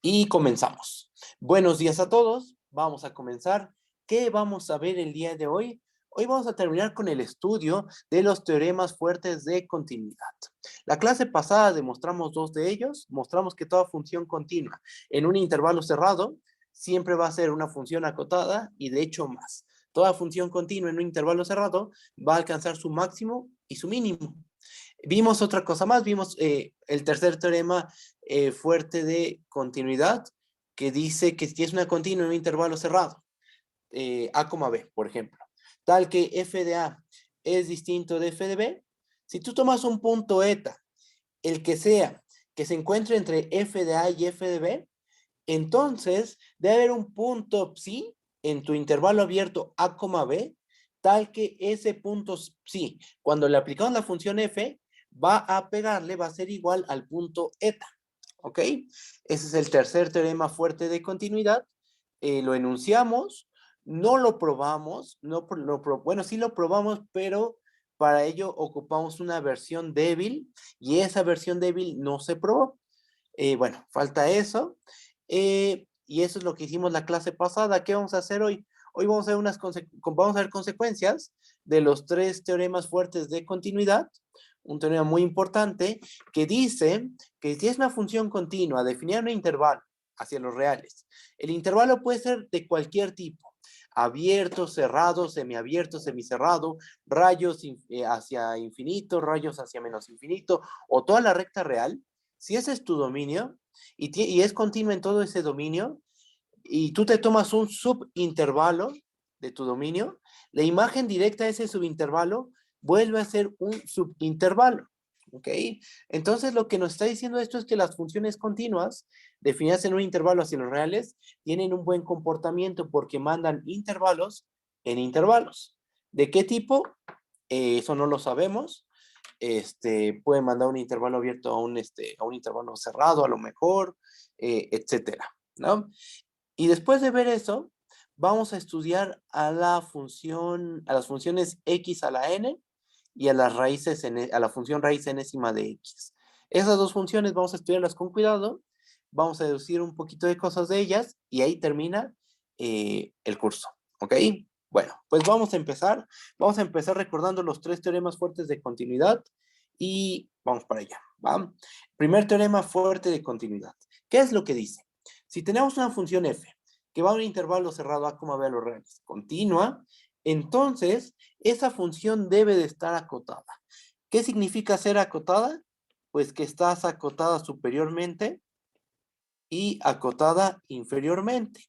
Y comenzamos. Buenos días a todos. Vamos a comenzar. ¿Qué vamos a ver el día de hoy? Hoy vamos a terminar con el estudio de los teoremas fuertes de continuidad. La clase pasada demostramos dos de ellos. Mostramos que toda función continua en un intervalo cerrado siempre va a ser una función acotada y de hecho más. Toda función continua en un intervalo cerrado va a alcanzar su máximo y su mínimo. Vimos otra cosa más, vimos el tercer teorema fuerte de continuidad, que dice que si es una continua en un intervalo cerrado, A, B, por ejemplo, tal que f de A es distinto de f de B, si tú tomas un punto eta, el que sea, que se encuentre entre f de A y f de B, entonces debe haber un punto psi en tu intervalo abierto A, B, tal que ese punto psi, cuando le aplicamos la función f, va a pegarle, va a ser igual al punto eta. ¿Ok? Ese es el tercer teorema fuerte de continuidad. Lo enunciamos, no lo probamos, bueno, sí lo probamos, pero para ello ocupamos una versión débil y esa versión débil no se probó. Bueno, falta eso. Y eso es lo que hicimos la clase pasada. ¿Qué vamos a hacer hoy? Hoy vamos a ver vamos a ver consecuencias de los tres teoremas fuertes de continuidad. Un teorema muy importante que dice que si es una función continua definida en un intervalo hacia los reales, el intervalo puede ser de cualquier tipo: abierto, cerrado, semiabierto, semicerrado, rayos hacia infinito, rayos hacia menos infinito, o toda la recta real. Si ese es tu dominio y es continuo en todo ese dominio, y tú te tomas un subintervalo de tu dominio, la imagen directa de ese subintervalo vuelve a ser un subintervalo. ¿Ok? Entonces lo que nos está diciendo esto es que las funciones continuas, definidas en un intervalo hacia los reales, tienen un buen comportamiento porque mandan intervalos en intervalos. ¿De qué tipo? Eso no lo sabemos. Puede mandar un intervalo abierto a un intervalo cerrado, a lo mejor, etcétera, ¿no? Y después de ver eso, vamos a estudiar a las funciones x a la n y a las raíces, a la función raíz enésima de x. Esas dos funciones vamos a estudiarlas con cuidado, vamos a deducir un poquito de cosas de ellas y ahí termina el curso, ¿ok? Bueno, pues vamos a empezar. Vamos a empezar recordando los tres teoremas fuertes de continuidad y vamos para allá, ¿va? Primer teorema fuerte de continuidad. ¿Qué es lo que dice? Si tenemos una función f que va a un intervalo cerrado a, b a los reales, continua, entonces esa función debe de estar acotada. ¿Qué significa ser acotada? Pues que estás acotada superiormente y acotada inferiormente.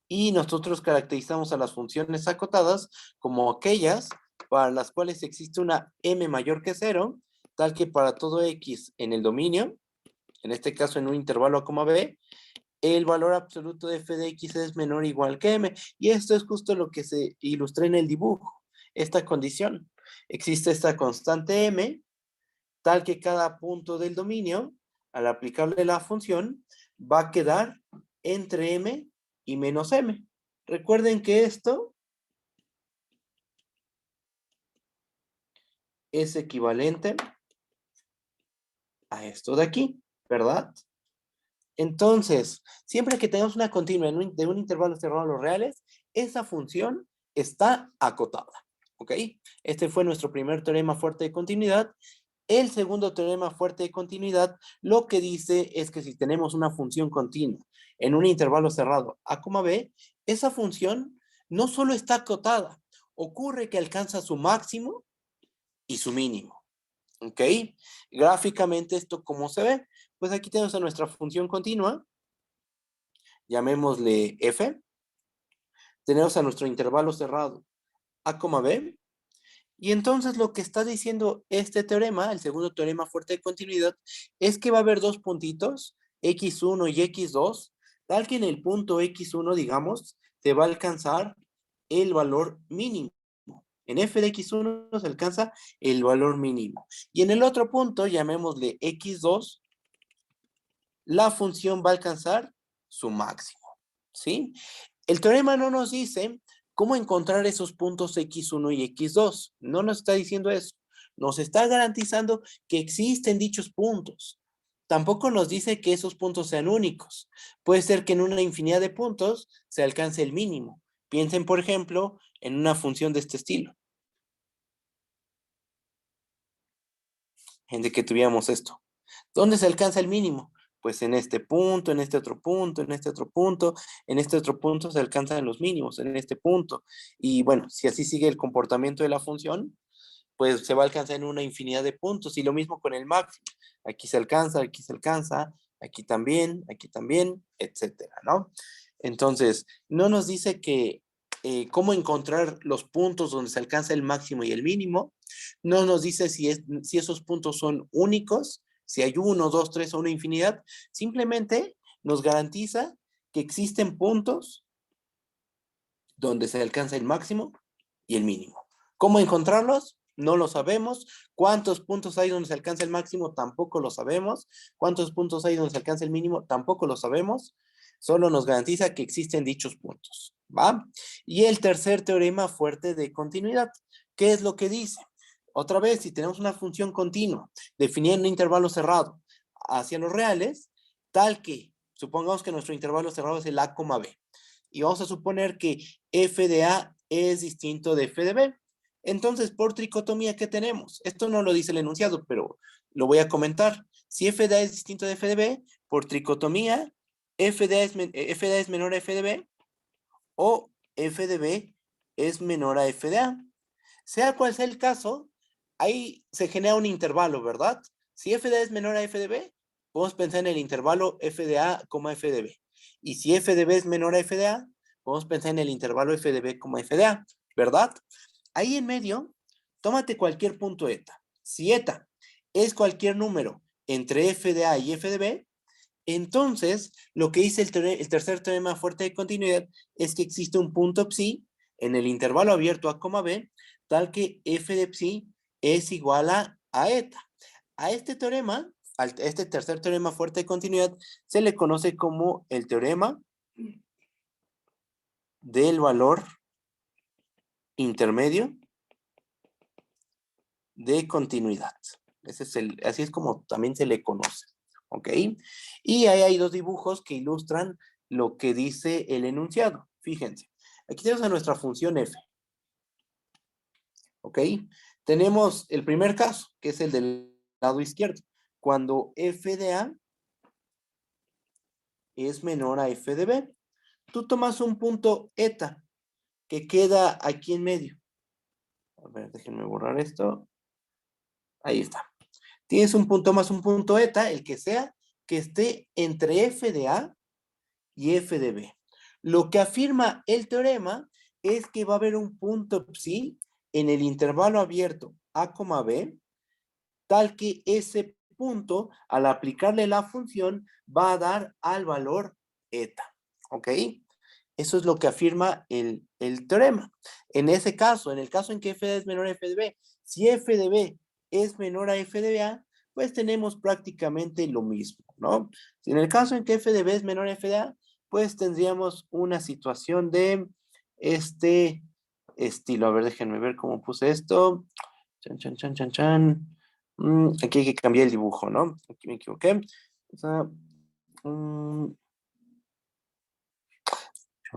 Y nosotros caracterizamos a las funciones acotadas como aquellas para las cuales existe una m mayor que 0, tal que para todo x en el dominio, en este caso en un intervalo a, b, el valor absoluto de f de x es menor o igual que m. Y esto es justo lo que se ilustra en el dibujo, esta condición. Existe esta constante m, tal que cada punto del dominio, al aplicarle la función, va a quedar entre m y menos m. Recuerden que esto es equivalente a esto de aquí, ¿verdad? Entonces, siempre que tengamos una continua de un intervalo cerrado a los reales, esa función está acotada, ¿ok? Este fue nuestro primer teorema fuerte de continuidad. El segundo teorema fuerte de continuidad lo que dice es que si tenemos una función continua en un intervalo cerrado a, b, esa función no solo está acotada, ocurre que alcanza su máximo y su mínimo. ¿Ok? Gráficamente, ¿esto cómo se ve? Pues aquí tenemos a nuestra función continua, llamémosle f. Tenemos a nuestro intervalo cerrado a, b. Y entonces lo que está diciendo este teorema, el segundo teorema fuerte de continuidad, es que va a haber dos puntitos, x1 y x2, tal que en el punto x1, digamos, se va a alcanzar el valor mínimo. En f de x1 se alcanza el valor mínimo. Y en el otro punto, llamémosle x2, la función va a alcanzar su máximo, ¿sí? El teorema no nos dice cómo encontrar esos puntos x1 y x2. No nos está diciendo eso. Nos está garantizando que existen dichos puntos. Tampoco nos dice que esos puntos sean únicos. Puede ser que en una infinidad de puntos se alcance el mínimo. Piensen, por ejemplo, en una función de este estilo. En de que tuviéramos esto. ¿Dónde se alcanza el mínimo? Pues en este punto, en este otro punto, en este otro punto, en este otro punto se alcanzan los mínimos, en este punto. Y bueno, si así sigue el comportamiento de la función, pues se va a alcanzar en una infinidad de puntos. Y lo mismo con el máximo. Aquí se alcanza, aquí también, etcétera, ¿no? Entonces, no nos dice que cómo encontrar los puntos donde se alcanza el máximo y el mínimo. No nos dice si esos puntos son únicos, si hay uno, dos, tres o una infinidad. Simplemente nos garantiza que existen puntos donde se alcanza el máximo y el mínimo. ¿Cómo encontrarlos? No lo sabemos. ¿Cuántos puntos hay donde se alcanza el máximo? Tampoco lo sabemos. ¿Cuántos puntos hay donde se alcanza el mínimo? Tampoco lo sabemos. Solo nos garantiza que existen dichos puntos, ¿va? Y el tercer teorema fuerte de continuidad. ¿Qué es lo que dice? Otra vez, si tenemos una función continua definida en un intervalo cerrado hacia los reales, tal que, supongamos que nuestro intervalo cerrado es el a, b, y vamos a suponer que f de a es distinto de f de b. Entonces, por tricotomía, ¿qué tenemos? Esto no lo dice el enunciado, pero lo voy a comentar. Si f de a es distinto de f de b, por tricotomía, f de a es menor a f de b, o f de b es menor a f de a. Sea cual sea el caso, ahí se genera un intervalo, ¿verdad? Si f de a es menor a f de b, podemos pensar en el intervalo f de a, f de b. Y si f de b es menor a f de a, podemos pensar en el intervalo f de b, f de a, ¿verdad? Ahí en medio, tómate cualquier punto eta. Si eta es cualquier número entre f de a y f de b, entonces lo que dice el tercer teorema fuerte de continuidad es que existe un punto psi en el intervalo abierto a, b, tal que f de psi es igual a eta. A este teorema, a este tercer teorema fuerte de continuidad, se le conoce como el teorema del valor intermedio de continuidad. Así es como también se le conoce, ¿ok? Y ahí hay dos dibujos que ilustran lo que dice el enunciado. Fíjense, aquí tenemos a nuestra función f, ¿ok? Tenemos el primer caso, que es el del lado izquierdo, cuando f de a es menor a f de b. Tú tomas un punto eta, que queda aquí en medio. A ver, déjenme borrar esto. Ahí está. Tienes un punto más un punto eta, el que sea, que esté entre f de a y f de b. Lo que afirma el teorema es que va a haber un punto psi en el intervalo abierto a, b, tal que ese punto, al aplicarle la función, va a dar al valor eta. ¿Ok? Eso es lo que afirma el teorema. En ese caso, en el caso en que f de a es menor a f de b, si f de b es menor a f de a, pues tenemos prácticamente lo mismo, ¿no? Si en el caso en que f de b es menor a f de a, pues tendríamos una situación de este estilo. A ver, déjenme ver cómo puse esto. Chan, chan, chan, chan, chan. Aquí hay que cambiar el dibujo, ¿no? Aquí me equivoqué. O sea, chon,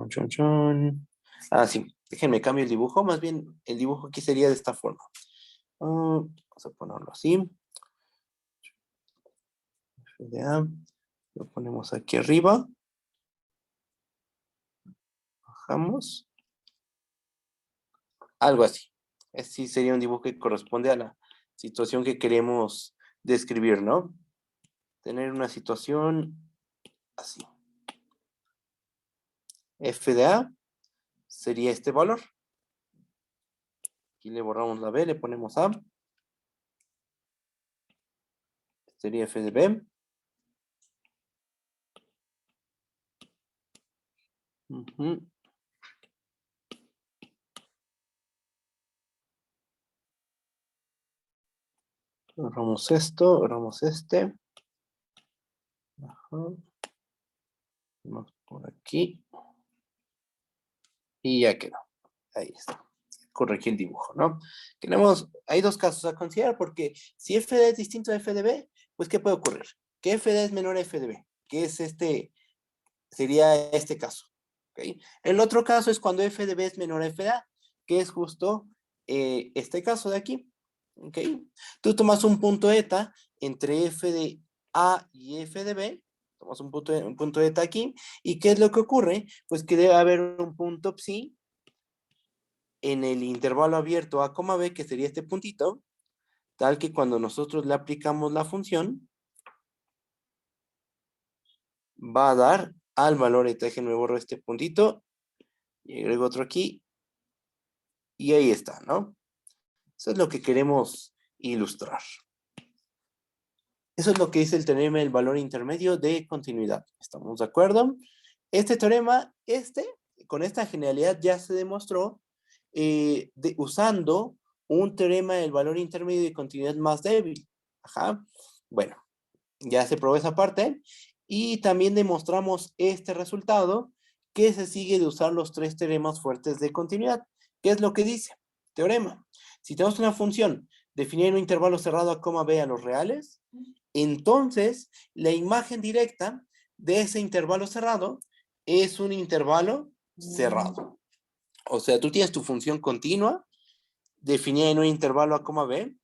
chon, chon. Ah, sí. Déjenme cambio el dibujo. Más bien, el dibujo aquí sería de esta forma. Vamos a ponerlo así. Ya. Lo ponemos aquí arriba. Bajamos. Algo así. Así sería un dibujo que corresponde a la situación que queremos describir, ¿no? Tener una situación así. F de A sería este valor. Aquí le borramos la B, le ponemos A. Sería F de B. Borramos esto, borramos este. Ajá. Vamos por aquí. Y ya quedó. Ahí está. Corregí el dibujo, ¿no? Hay dos casos a considerar porque si f de es distinto de f de b, pues ¿qué puede ocurrir? que f de A es menor a f de B, que es sería este caso. ¿Okay? El otro caso es cuando f de B es menor a f de A, que es justo este caso de aquí. ¿Okay? Tú tomas un punto eta entre f de A y f de B, tomas un punto eta aquí, ¿y qué es lo que ocurre? Pues que debe haber un punto psi en el intervalo abierto a, b, que sería este puntito, tal que cuando nosotros le aplicamos la función, va a dar al valor eta. Déjenme borro este puntito, y agrego otro aquí, y ahí está, ¿no? Eso es lo que queremos ilustrar. Eso es lo que dice el teorema del valor intermedio de continuidad. ¿Estamos de acuerdo? Este teorema, con esta generalidad ya se demostró usando un teorema del valor intermedio de continuidad más débil. Ajá. Bueno, ya se probó esa parte. Y también demostramos este resultado que se sigue de usar los tres teoremas fuertes de continuidad. ¿Qué es lo que dice? Teorema. Si tenemos una función definida en un intervalo cerrado a, b a los reales, entonces la imagen directa de ese intervalo cerrado es un intervalo cerrado. O sea, tú tienes tu función continua definida en un intervalo a, b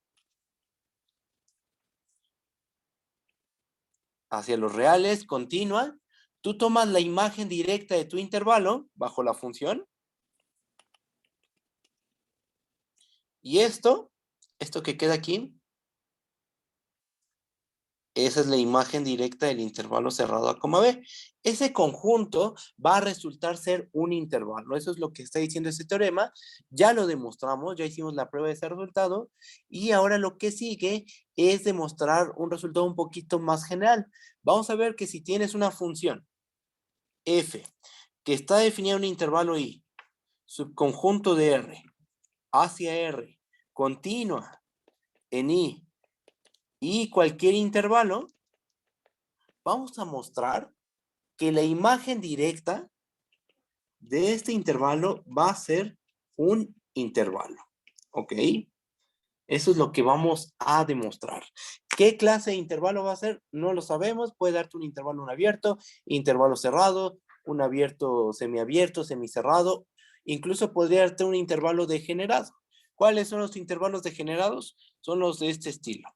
hacia los reales, continua. Tú tomas la imagen directa de tu intervalo bajo la función. Y esto que queda aquí, esa es la imagen directa del intervalo cerrado a, b. Ese conjunto va a resultar ser un intervalo. Eso es lo que está diciendo este teorema. Ya lo demostramos, ya hicimos la prueba de ese resultado. Y ahora lo que sigue es demostrar un resultado un poquito más general. Vamos a ver que si tienes una función f que está definida en un intervalo i, subconjunto de R, hacia R, continua en I y cualquier intervalo, vamos a mostrar que la imagen directa de este intervalo va a ser un intervalo. ¿Ok? Eso es lo que vamos a demostrar. ¿Qué clase de intervalo va a ser? No lo sabemos. Puede darte un intervalo un abierto, intervalo cerrado, un abierto, semicerrado. Incluso podría darte un intervalo degenerado. ¿Cuáles son los intervalos degenerados? Son los de este estilo.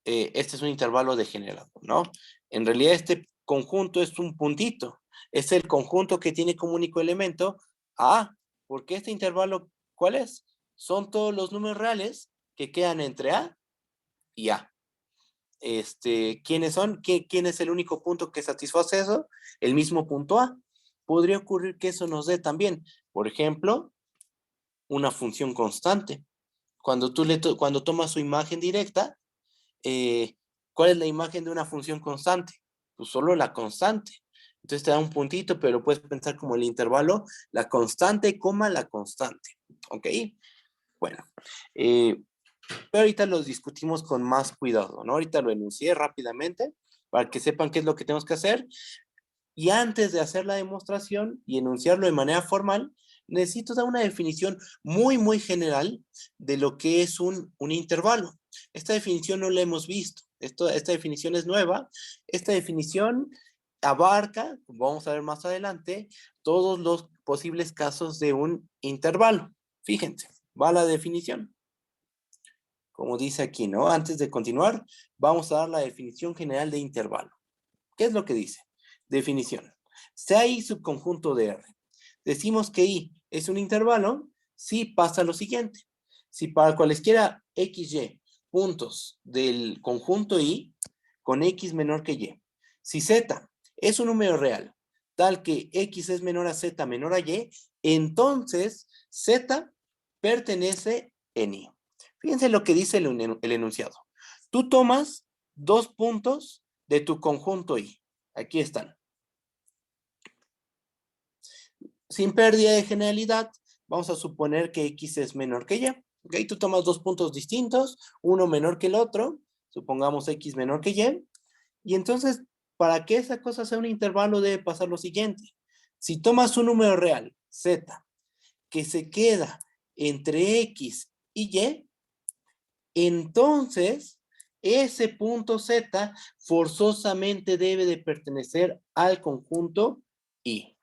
Este es un intervalo degenerado, ¿no? En realidad este conjunto es un puntito. Es el conjunto que tiene como único elemento A, porque este intervalo, ¿cuál es? Son todos los números reales que quedan entre A y A. ¿Quiénes son? ¿Quién es el único punto que satisface eso? El mismo punto A. Podría ocurrir que eso nos dé también, por ejemplo, una función constante. Cuando cuando tomas su imagen directa, ¿cuál es la imagen de una función constante? Pues solo la constante. Entonces te da un puntito, pero puedes pensar como el intervalo, la constante, coma la constante. ¿Ok? Bueno, pero ahorita los discutimos con más cuidado, ¿no? Ahorita lo enuncié rápidamente para que sepan qué es lo que tenemos que hacer. Y antes de hacer la demostración y enunciarlo de manera formal, necesito dar una definición muy, muy general de lo que es un intervalo. Esta definición no la hemos visto. Esta definición es nueva. Esta definición abarca, como vamos a ver más adelante, todos los posibles casos de un intervalo. Fíjense, va la definición. Como dice aquí, ¿no? Antes de continuar, vamos a dar la definición general de intervalo. ¿Qué es lo que dice? Definición. Sea I subconjunto de R. Decimos que I es un intervalo si pasa lo siguiente. Si para cualesquiera XY puntos del conjunto I con X menor que Y. Si Z es un número real tal que X es menor a Z menor a Y, entonces Z pertenece en I. Fíjense lo que dice el enunciado. Tú tomas dos puntos de tu conjunto I. Aquí están. Sin pérdida de generalidad, vamos a suponer que X es menor que Y. ¿Ok? Tú tomas dos puntos distintos, uno menor que el otro, supongamos X menor que Y, y entonces, para que esa cosa sea un intervalo, debe pasar lo siguiente. Si tomas un número real, Z, que se queda entre X y Y, entonces ese punto Z forzosamente debe de pertenecer al conjunto I.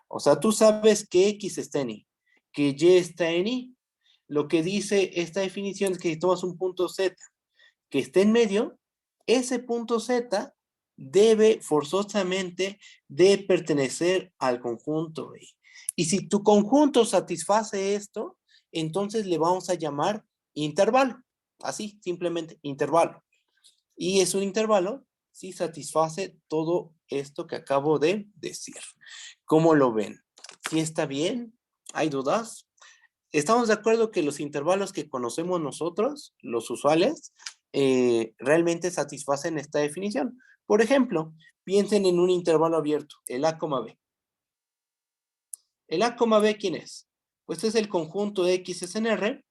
O sea, tú sabes que X está en Y, que Y está en Y. Lo que dice esta definición es que si tomas un punto Z que esté en medio, ese punto Z debe forzosamente de pertenecer al conjunto I. Y si tu conjunto satisface esto, entonces le vamos a llamar intervalo. Así, simplemente intervalo. Y es un intervalo si satisface todo esto que acabo de decir. ¿Cómo lo ven? ¿Sí está bien? ¿Hay dudas? Estamos de acuerdo que los intervalos que conocemos nosotros, los usuales, realmente satisfacen esta definición. Por ejemplo, piensen en un intervalo abierto, el A, B. ¿El A, B quién es? Pues es el conjunto de X es en R,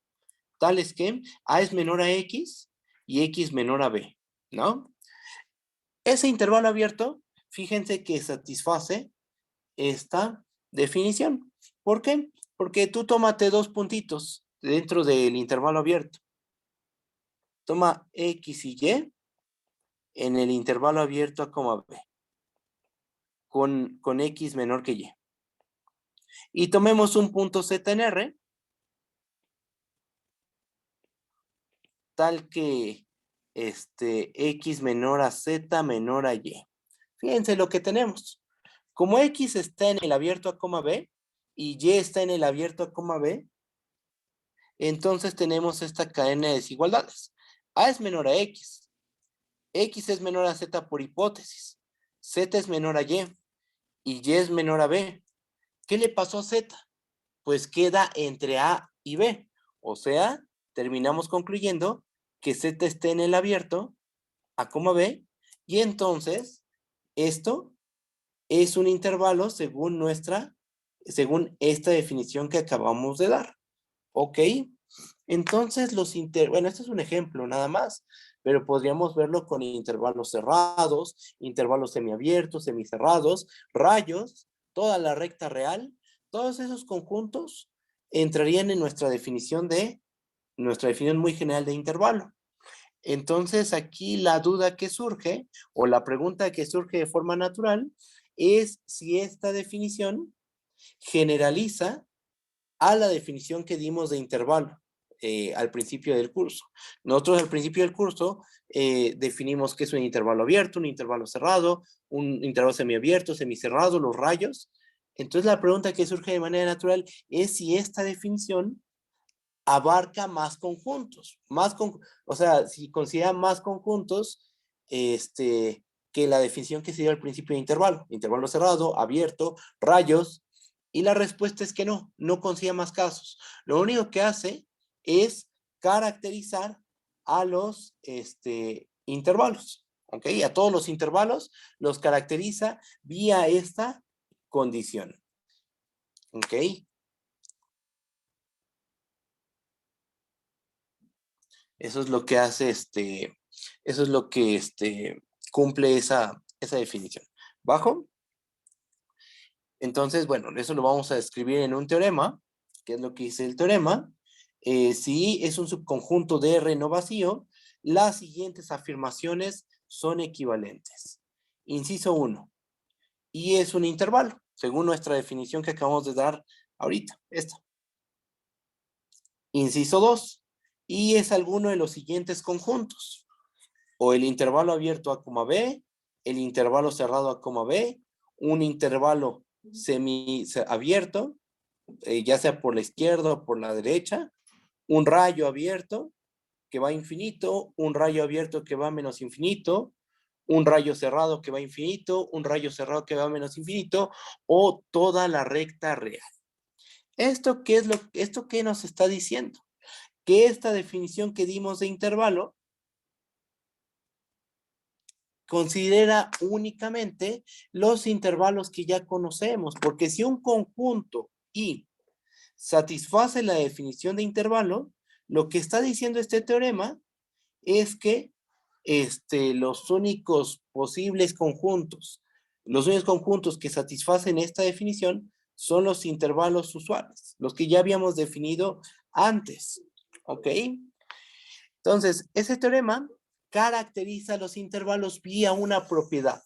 tales que A es menor a X y X menor a B, ¿no? Ese intervalo abierto, fíjense que satisface esta definición. ¿Por qué? Porque tú tómate dos puntitos dentro del intervalo abierto. Toma X y Y en el intervalo abierto a, B, con X menor que Y. Y tomemos un punto Z en R, tal que X menor a Z menor a Y. Fíjense lo que tenemos. Como X está en el abierto a, B y Y está en el abierto a, B, entonces tenemos esta cadena de desigualdades. A es menor a X. X es menor a Z por hipótesis. Z es menor a Y. Y Y es menor a B. ¿Qué le pasó a Z? Pues queda entre A y B. O sea, terminamos concluyendo que Z está en el abierto a, B. Y entonces, esto es un intervalo según esta definición que acabamos de dar. ¿Ok? Entonces, bueno, este es un ejemplo nada más, pero podríamos verlo con intervalos cerrados, intervalos semiabiertos, semicerrados, rayos, toda la recta real, todos esos conjuntos entrarían en nuestra definición muy general de intervalo. Entonces, aquí la duda que surge, o la pregunta que surge de forma natural, es si esta definición generaliza a la definición que dimos de intervalo al principio del curso. Nosotros al principio del curso definimos qué es un intervalo abierto, un intervalo cerrado, un intervalo semiabierto, semicerrado, los rayos. Entonces la pregunta que surge de manera natural es si esta definición abarca más conjuntos, o sea, si considera más conjuntos que la definición que se dio al principio de intervalo cerrado, abierto, rayos, y la respuesta es que no, no considera más casos. Lo único que hace es caracterizar a los intervalos, ¿ok? A todos los intervalos los caracteriza vía esta condición, ¿ok? Eso es lo que hace eso es lo que cumple esa definición. ¿Bajo? Entonces, bueno, eso lo vamos a escribir en un teorema. ¿Qué es lo que dice el teorema? Si es un subconjunto de R no vacío, las siguientes afirmaciones son equivalentes. Inciso 1. Y es un intervalo, según nuestra definición que acabamos de dar ahorita, esta. Inciso 2. Y es alguno de los siguientes conjuntos. O el intervalo abierto a, B, el intervalo cerrado a, B, un intervalo semi-abierto, ya sea por la izquierda o por la derecha, un rayo abierto que va a infinito, un rayo abierto que va a menos infinito, un rayo cerrado que va a infinito, un rayo cerrado que va a menos infinito, o toda la recta real. ¿Esto qué nos está diciendo? Que esta definición que dimos de intervalo considera únicamente los intervalos que ya conocemos, porque si un conjunto I satisface la definición de intervalo, lo que está diciendo este teorema es que los únicos posibles conjuntos, los únicos conjuntos que satisfacen esta definición son los intervalos usuales, los que ya habíamos definido antes, ¿ok? Entonces, ese teorema caracteriza los intervalos vía una propiedad.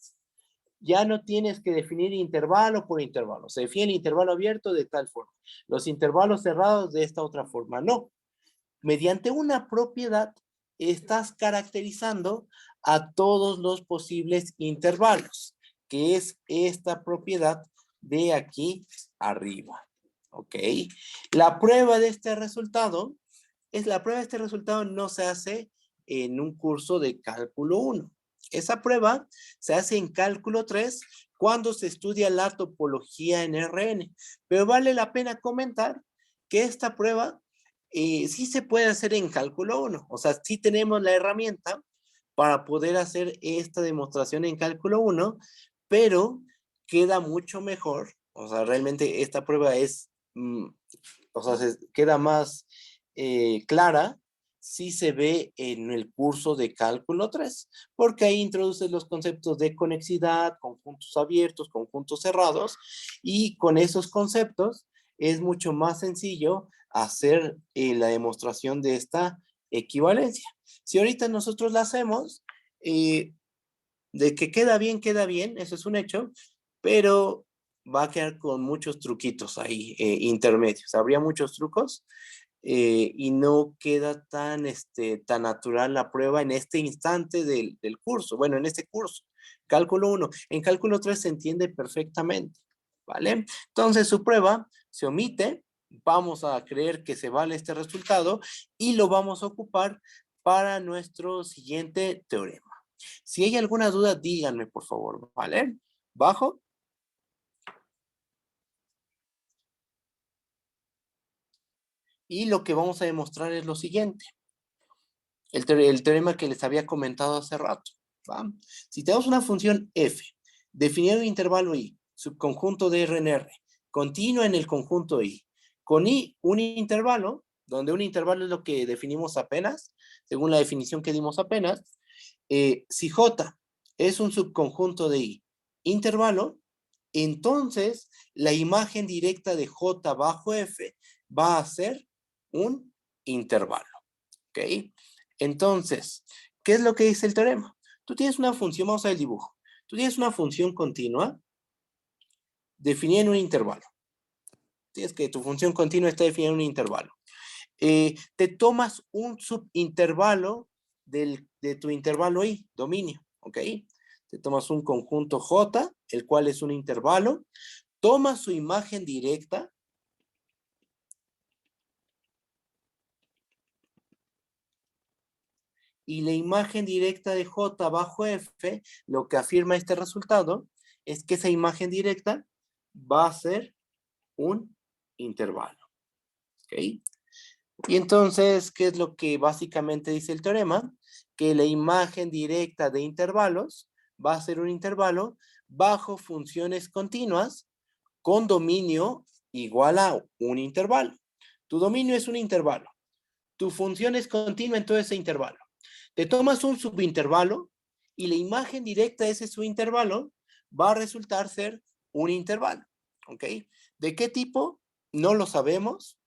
Ya no tienes que definir intervalo por intervalo. Se define el intervalo abierto de tal forma. Los intervalos cerrados de esta otra forma. No. Mediante una propiedad estás caracterizando a todos los posibles intervalos, que es esta propiedad de aquí arriba. ¿Ok? La prueba de este resultado no se hace en un curso de cálculo 1. Esa prueba se hace en cálculo 3 cuando se estudia la topología en Rn. Pero vale la pena comentar que esta prueba sí se puede hacer en cálculo 1. O sea, sí tenemos la herramienta para poder hacer esta demostración en cálculo 1, pero queda mucho mejor. O sea, realmente esta prueba es, o sea, queda más clara si se ve en el curso de cálculo 3, porque ahí introduces los conceptos de conexidad, conjuntos abiertos, conjuntos cerrados, y con esos conceptos es mucho más sencillo hacer la demostración de esta equivalencia. Si ahorita nosotros la hacemos, de que queda bien, eso es un hecho, pero va a quedar con muchos truquitos ahí intermedios. Habría muchos trucos y no queda tan natural la prueba en este instante del curso. Bueno, en este curso, cálculo 1. En cálculo 3 se entiende perfectamente, ¿vale? Entonces su prueba se omite, vamos a creer que se vale este resultado y lo vamos a ocupar para nuestro siguiente teorema. Si hay alguna duda, díganme, por favor, ¿vale? Bajo. Y lo que vamos a demostrar es lo siguiente. El teorema que les había comentado hace rato, ¿va? Si tenemos una función f, definida en un intervalo i, subconjunto de R en R, continua en el conjunto i, con i un intervalo, donde un intervalo es lo que definimos apenas, según la definición que dimos apenas, si j es un subconjunto de i intervalo, entonces la imagen directa de j bajo f va a ser un intervalo. ¿Ok? Entonces, ¿qué es lo que dice el teorema? Tú tienes una función, vamos a ver el dibujo. Tú tienes una función continua definida en un intervalo. Tienes que tu función continua está definida en un intervalo. Te tomas un subintervalo de tu intervalo i, dominio, ¿ok? Te tomas un conjunto j, el cual es un intervalo, tomas su imagen directa, y la imagen directa de j bajo f, lo que afirma este resultado, es que esa imagen directa va a ser un intervalo. ¿Ok? Y entonces, ¿qué es lo que básicamente dice el teorema? Que la imagen directa de intervalos va a ser un intervalo bajo funciones continuas con dominio igual a un intervalo. Tu dominio es un intervalo. Tu función es continua en todo ese intervalo. Te tomas un subintervalo y la imagen directa de ese subintervalo va a resultar ser un intervalo. ¿Ok? ¿De qué tipo? No lo sabemos.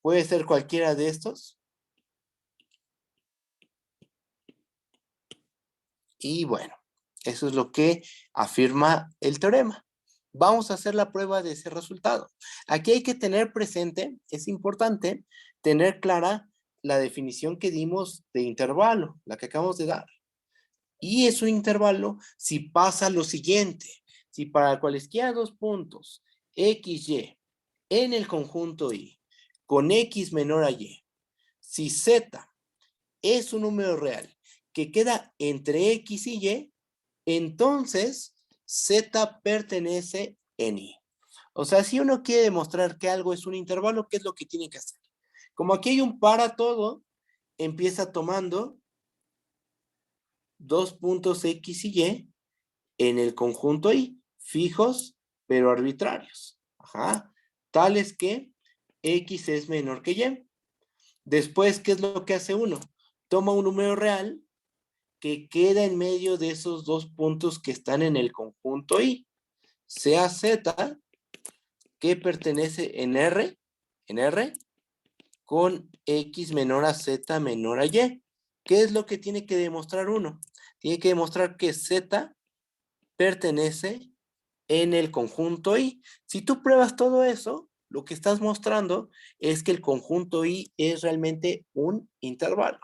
Puede ser cualquiera de estos. Y bueno, eso es lo que afirma el teorema. Vamos a hacer la prueba de ese resultado. Aquí hay que tener presente, es importante tener clara la definición que dimos de intervalo, la que acabamos de dar. Y es un intervalo si pasa lo siguiente. Si para cualesquiera dos puntos, x, y, en el conjunto i, con x menor a y, si z es un número real que queda entre x y y, entonces z pertenece en i. O sea, si uno quiere demostrar que algo es un intervalo, ¿qué es lo que tiene que hacer? Como aquí hay un para todo, empieza tomando dos puntos x y y en el conjunto i, fijos pero arbitrarios. Ajá. Tales que x es menor que y. Después, ¿qué es lo que hace uno? Toma un número real que queda en medio de esos dos puntos que están en el conjunto i, sea z, que pertenece en R, con x menor a z menor a y. ¿qué es lo que tiene que demostrar uno? Tiene que demostrar que Z pertenece en el conjunto I. Si tú pruebas todo eso, lo que estás mostrando es que el conjunto I es realmente un intervalo.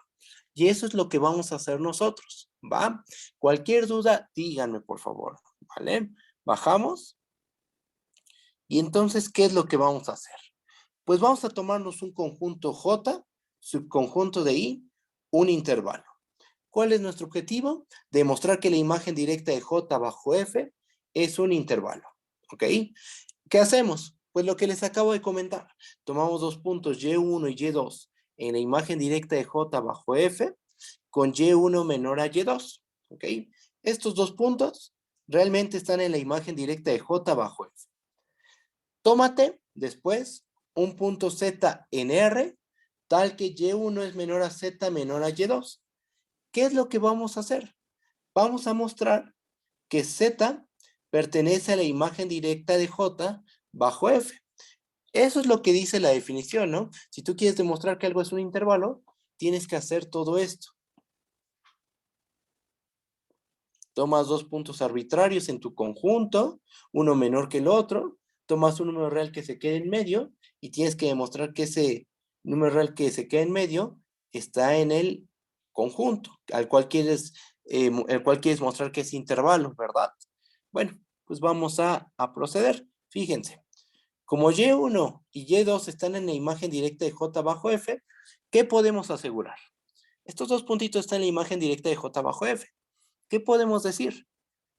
Y eso es lo que vamos a hacer nosotros, ¿va? Cualquier duda, díganme, por favor, ¿vale? Bajamos. Y entonces, ¿qué es lo que vamos a hacer? Pues vamos a tomarnos un conjunto J, subconjunto de I, un intervalo. ¿Cuál es nuestro objetivo? Demostrar que la imagen directa de J bajo F es un intervalo, ¿ok? ¿Qué hacemos? Pues lo que les acabo de comentar. Tomamos dos puntos Y1 y Y2 en la imagen directa de J bajo F con Y1 menor a Y2, ¿ok? Estos dos puntos realmente están en la imagen directa de J bajo F. Tómate después un punto Z en R tal que Y1 es menor a Z menor a Y2. ¿Qué es lo que vamos a hacer? Vamos a mostrar que Z pertenece a la imagen directa de J bajo F. Eso es lo que dice la definición, ¿no? Si tú quieres demostrar que algo es un intervalo, tienes que hacer todo esto. Tomas dos puntos arbitrarios en tu conjunto, uno menor que el otro, tomas un número real que se quede en medio y tienes que demostrar que ese número real que se queda en medio está en el conjunto, al cual quieres mostrar que es intervalo, ¿verdad? Bueno, pues vamos a proceder. Fíjense, como Y1 y Y2 están en la imagen directa de J bajo F, ¿qué podemos asegurar? Estos dos puntitos están en la imagen directa de J bajo F. ¿Qué podemos decir?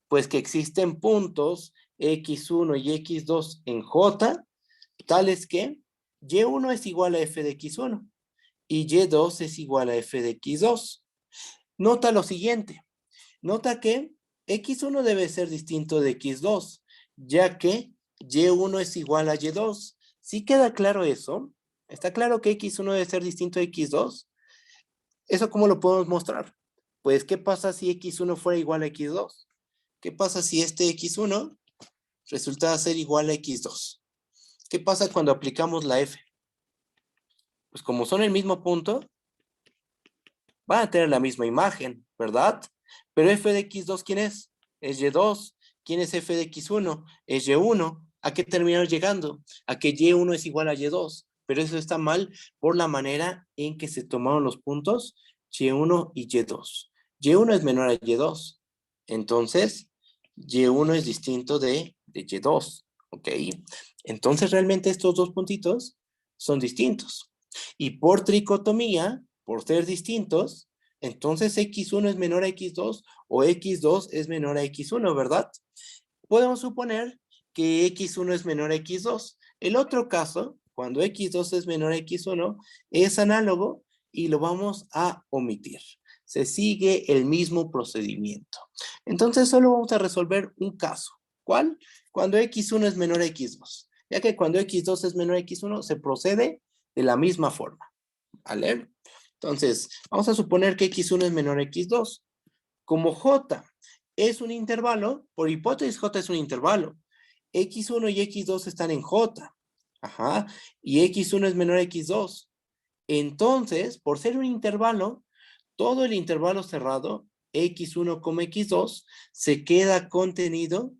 Pues que existen puntos X1 y X2 en J, tales que Y1 es igual a F de X1 y Y2 es igual a F de X2. Nota lo siguiente, nota que X1 debe ser distinto de X2, ya que Y1 es igual a Y2. ¿Sí queda claro eso? ¿Está claro que X1 debe ser distinto de X2? ¿Eso cómo lo podemos mostrar? Pues, ¿qué pasa si X1 fuera igual a X2? ¿Qué pasa si este X1 resulta ser igual a X2? ¿Qué pasa cuando aplicamos la F? Pues como son el mismo punto, van a tener la misma imagen, ¿verdad? Pero F de X2, ¿quién es? Es Y2. ¿Quién es F de X1? Es Y1. ¿A qué terminamos llegando? A que Y1 es igual a Y2. Pero eso está mal por la manera en que se tomaron los puntos Y1 y Y2. Y1 es menor a Y2. Entonces, Y1 es distinto de Y2. ¿Ok? Entonces, realmente estos dos puntitos son distintos. Y por tricotomía, por ser distintos, entonces X1 es menor a X2 o X2 es menor a X1, ¿verdad? Podemos suponer que X1 es menor a X2. El otro caso, cuando X2 es menor a X1, es análogo y lo vamos a omitir. Se sigue el mismo procedimiento. Entonces solo vamos a resolver un caso. ¿Cuál? Cuando X1 es menor a X2. Ya que cuando X2 es menor a X1 se procede de la misma forma. ¿Vale? Entonces, vamos a suponer que X1 es menor a X2. Como J es un intervalo, por hipótesis J es un intervalo. X1 y X2 están en J. Ajá. Y X1 es menor a X2. Entonces, por ser un intervalo, todo el intervalo cerrado, X1, X2, se queda contenido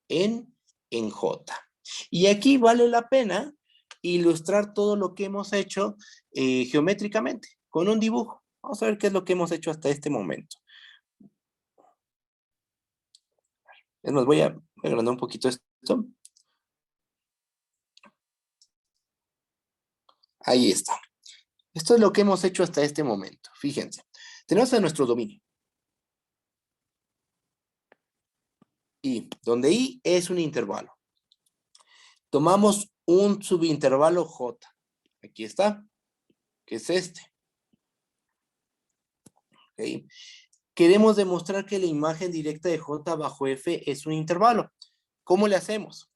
en J. Y aquí vale la pena ilustrar todo lo que hemos hecho geométricamente, con un dibujo. Vamos a ver qué es lo que hemos hecho hasta este momento. Es más, voy a agrandar un poquito esto. Ahí está. Esto es lo que hemos hecho hasta este momento. Fíjense. Tenemos a nuestro dominio. Y donde I es un intervalo. Tomamos un subintervalo J. Aquí está. Que es este. ¿Okay? Queremos demostrar que la imagen directa de J bajo F es un intervalo. ¿Cómo le hacemos?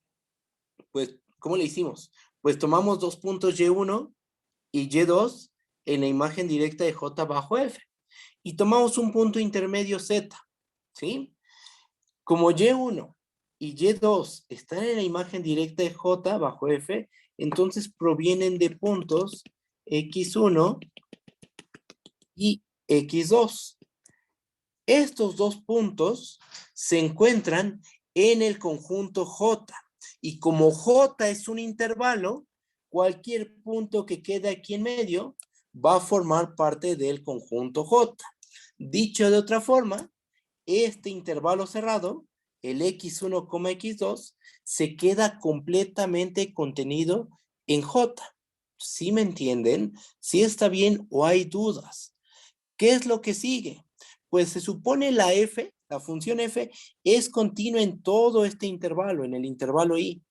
Pues, ¿cómo le hicimos? Pues tomamos dos puntos Y1 y Y2 en la imagen directa de J bajo F. Y tomamos un punto intermedio Z, ¿sí? Como Y1 y Y2 están en la imagen directa de J bajo F, entonces provienen de puntos X1 y x2. Estos dos puntos se encuentran en el conjunto J. Y como J es un intervalo, cualquier punto que quede aquí en medio va a formar parte del conjunto J. Dicho de otra forma, este intervalo cerrado, el x1, x2, se queda completamente contenido en J. ¿Sí me entienden? ¿Sí está bien o hay dudas? ¿Qué es lo que sigue? Pues se supone la f, la función f, es continua en todo este intervalo, en el intervalo i.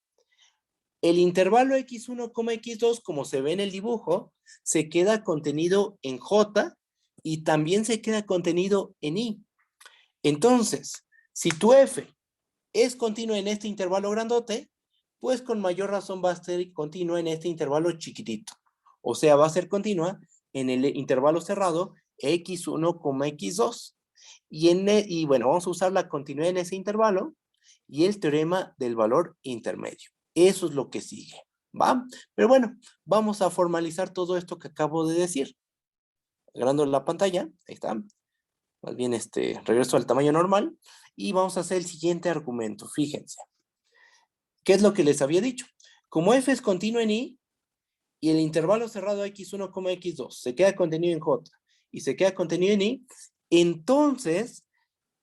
El intervalo x1, x2, como se ve en el dibujo, se queda contenido en j y también se queda contenido en i. Entonces, si tu f es continua en este intervalo grandote, pues con mayor razón va a ser continua en este intervalo chiquitito. O sea, va a ser continua en el intervalo cerrado x1, x2. Y bueno, vamos a usar la continuidad en ese intervalo y el teorema del valor intermedio. Eso es lo que sigue, ¿va? Pero bueno, vamos a formalizar todo esto que acabo de decir. Agrando la pantalla, ahí está. Más bien, regreso al tamaño normal y vamos a hacer el siguiente argumento. Fíjense. ¿Qué es lo que les había dicho? Como f es continuo en i y el intervalo cerrado x1, x2 se queda contenido en j y se queda contenido en i, entonces,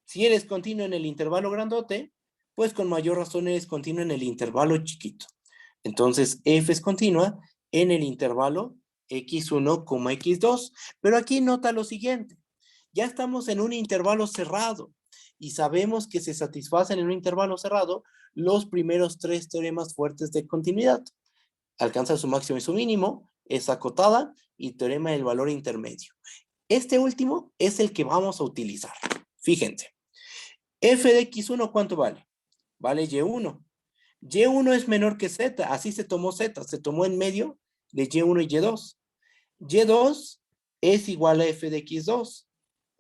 si eres continuo en el intervalo grandote, pues con mayor razón eres continuo en el intervalo chiquito. Entonces, f es continua en el intervalo x1, x2. Pero aquí nota lo siguiente. Ya estamos en un intervalo cerrado y sabemos que se satisfacen en un intervalo cerrado los primeros tres teoremas fuertes de continuidad. Alcanza su máximo y su mínimo, es acotada y teorema del valor intermedio. Este último es el que vamos a utilizar. Fíjense. F de x1, ¿cuánto vale? Vale y1. Y1 es menor que z, así se tomó z, se tomó en medio de y1 y y2. Y2 es igual a f de x2.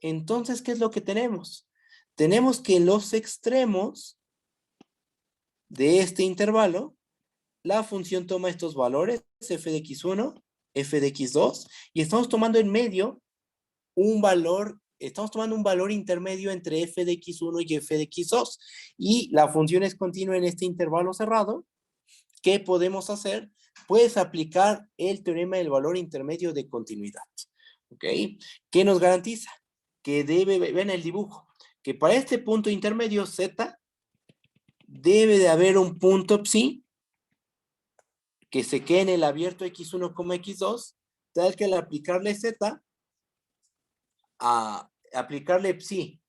Entonces, ¿qué es lo que tenemos? Tenemos que en los extremos de este intervalo, la función toma estos valores, f de x1, f de x2, y estamos tomando en medio un valor, estamos tomando un valor intermedio entre f de x1 y f de x2, y la función es continua en este intervalo cerrado. ¿Qué podemos hacer? Pues aplicar el teorema del valor intermedio de continuidad. ¿Ok? ¿Qué nos garantiza? Que debe, ven el dibujo, que para este punto intermedio z, debe de haber un punto psi que se quede en el abierto x1, x2, tal que al aplicarle z, a aplicarle psi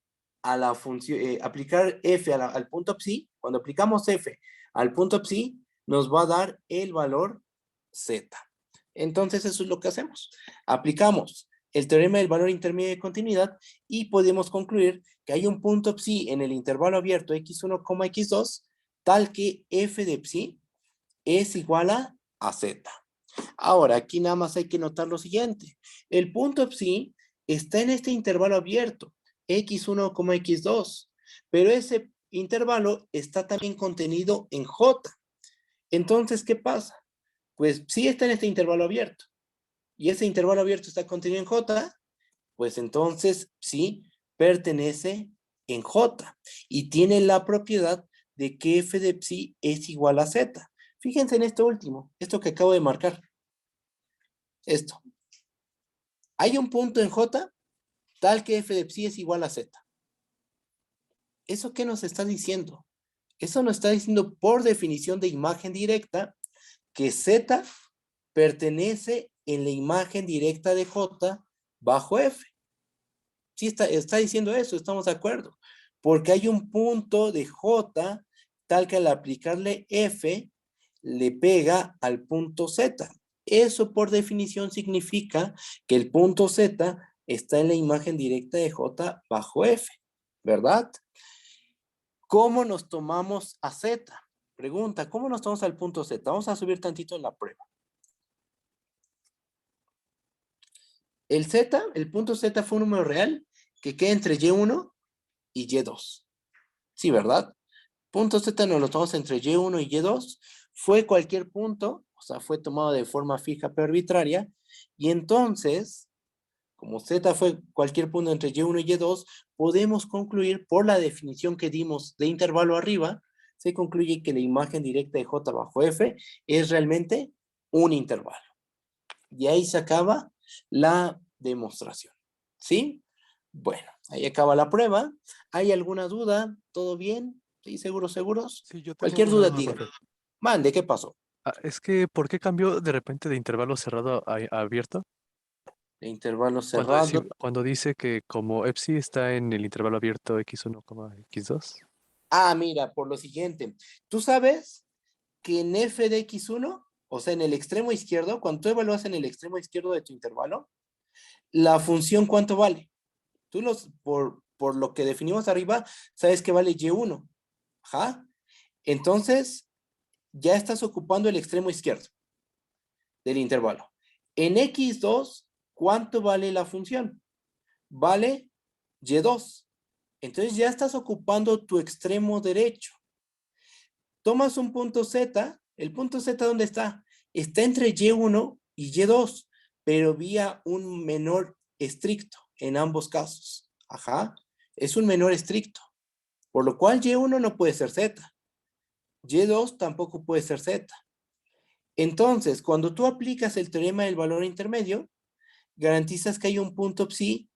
a la función, aplicar f al punto psi, cuando aplicamos f al punto psi, nos va a dar el valor z. Entonces eso es lo que hacemos. Aplicamos el teorema del valor intermedio de continuidad y podemos concluir que hay un punto psi en el intervalo abierto x1, x2, tal que f de psi es igual a z. Ahora, aquí nada más hay que notar lo siguiente. El punto psi está en este intervalo abierto, x1, x2, pero ese intervalo está también contenido en j. Entonces, ¿qué pasa? Pues si está en este intervalo abierto y ese intervalo abierto está contenido en j, pues entonces sí pertenece en j y tiene la propiedad de que f de psi es igual a z. Fíjense en esto último, esto que acabo de marcar. Esto. Hay un punto en j tal que f de psi es igual a z. ¿Eso qué nos está diciendo? Eso nos está diciendo por definición de imagen directa que z pertenece en la imagen directa de j bajo f. Sí está diciendo eso, estamos de acuerdo. Porque hay un punto de j tal que al aplicarle f le pega al punto z. Eso por definición significa que el punto z está en la imagen directa de j bajo f, ¿verdad? ¿Cómo nos tomamos a z? Pregunta, ¿cómo nos tomamos al punto z? Vamos a subir tantito en la prueba. El z, el punto z fue un número real que queda entre y1 y y2. Sí, ¿verdad? Punto z nos lo tomamos entre y1 y y2. Fue cualquier punto, o sea, fue tomado de forma fija pero arbitraria. Y entonces, Como z fue cualquier punto entre y1 y y2, podemos concluir por la definición que dimos de intervalo arriba, se concluye que la imagen directa de j bajo f es realmente un intervalo. Y ahí se acaba la demostración. ¿Sí? Bueno, ahí acaba la prueba. ¿Hay alguna duda? ¿Todo bien? ¿Sí? ¿Seguros, seguros? Sí, yo tengo Cualquier una duda, duda, dígame. profe. Mande, ¿qué pasó? Es que, ¿por qué cambió de repente de intervalo cerrado a abierto? De intervalo Cuando, cerrado. cuando dice que como EPSI está en el intervalo abierto x1, x2. Mira, por lo siguiente. Tú sabes que en f de x1, o sea, en el extremo izquierdo, cuando tú evalúas en el extremo izquierdo de tu intervalo, la función, ¿cuánto vale? Por lo que definimos arriba, sabes que vale y1. Ajá. Entonces, ya estás ocupando el extremo izquierdo del intervalo. En x2, ¿cuánto vale la función? Vale y2. Entonces ya estás ocupando tu extremo derecho. Tomas un punto z, el punto z, ¿dónde está? Está entre y1 y y2, pero vía un menor estricto en ambos casos. Ajá, es un menor estricto, por lo cual y1 no puede ser z, y2 tampoco puede ser z. Entonces, cuando tú aplicas el teorema del valor intermedio, garantizas que hay un punto psi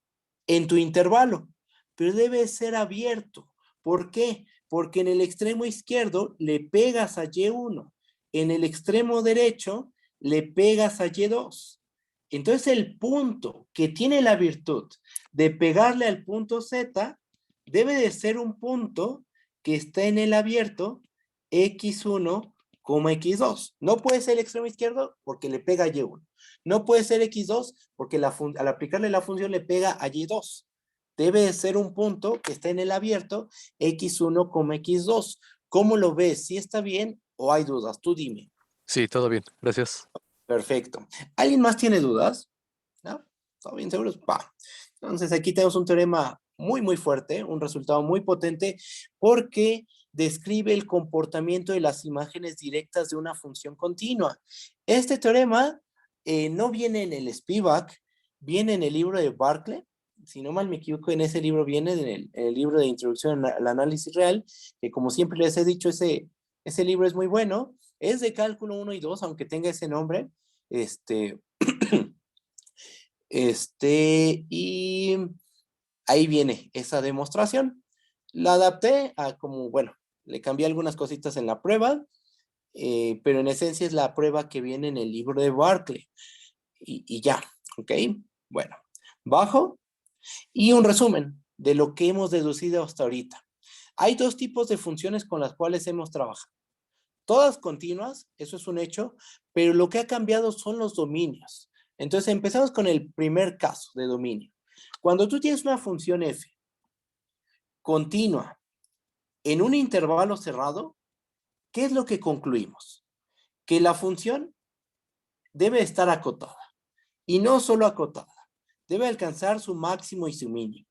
en tu intervalo, pero debe ser abierto. ¿Por qué? Porque en el extremo izquierdo le pegas a y1, en el extremo derecho le pegas a y2. Entonces el punto que tiene la virtud de pegarle al punto z debe de ser un punto que está en el abierto x1, x2. No puede ser el extremo izquierdo porque le pega a y1. No puede ser x2 porque al aplicarle la función le pega a y2. Debe de ser un punto que está en el abierto x1, x2. ¿Cómo lo ves? ¿Sí está bien o hay dudas? Tú dime. Sí, todo bien, gracias. Perfecto. ¿Alguien más tiene dudas? ¿No? ¿Están bien seguros? Va. Entonces aquí tenemos un teorema muy, muy fuerte, un resultado muy potente, porque describe el comportamiento de las imágenes directas de una función continua. Este teorema no viene en el Spivak, viene en el libro de Barclay. Si no mal me equivoco, en ese libro viene en el libro de Introducción al Análisis Real, que como siempre les he dicho, ese libro es muy bueno. Es de cálculo 1 y 2, aunque tenga ese nombre. Este, y ahí viene esa demostración. La adapté a como, bueno, le cambié algunas cositas en la prueba, pero en esencia es la prueba que viene en el libro de Barclay. Y ya, ¿ok? Bueno, bajo y un resumen de lo que hemos deducido hasta ahorita. Hay dos tipos de funciones con las cuales hemos trabajado. Todas continuas, eso es un hecho, pero lo que ha cambiado son los dominios. Entonces empezamos con el primer caso de dominio. Cuando tú tienes una función f continua en un intervalo cerrado, ¿qué es lo que concluimos? Que la función debe estar acotada. Y no solo acotada, debe alcanzar su máximo y su mínimo.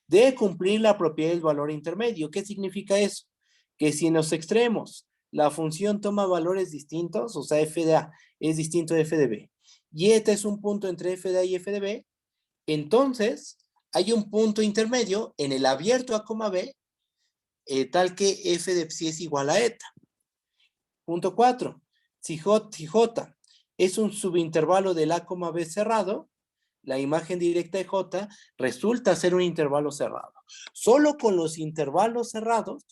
Debe cumplir la propiedad del valor intermedio. ¿Qué significa eso? Que si en los extremos la función toma valores distintos, o sea, f de a es distinto de f de b, y este es un punto entre f de a y f de b, entonces hay un punto intermedio en el abierto a, b, tal que f de psi es igual a eta. Punto 4. Si j es un subintervalo del a, b cerrado, la imagen directa de j resulta ser un intervalo cerrado. Solo con los intervalos cerrados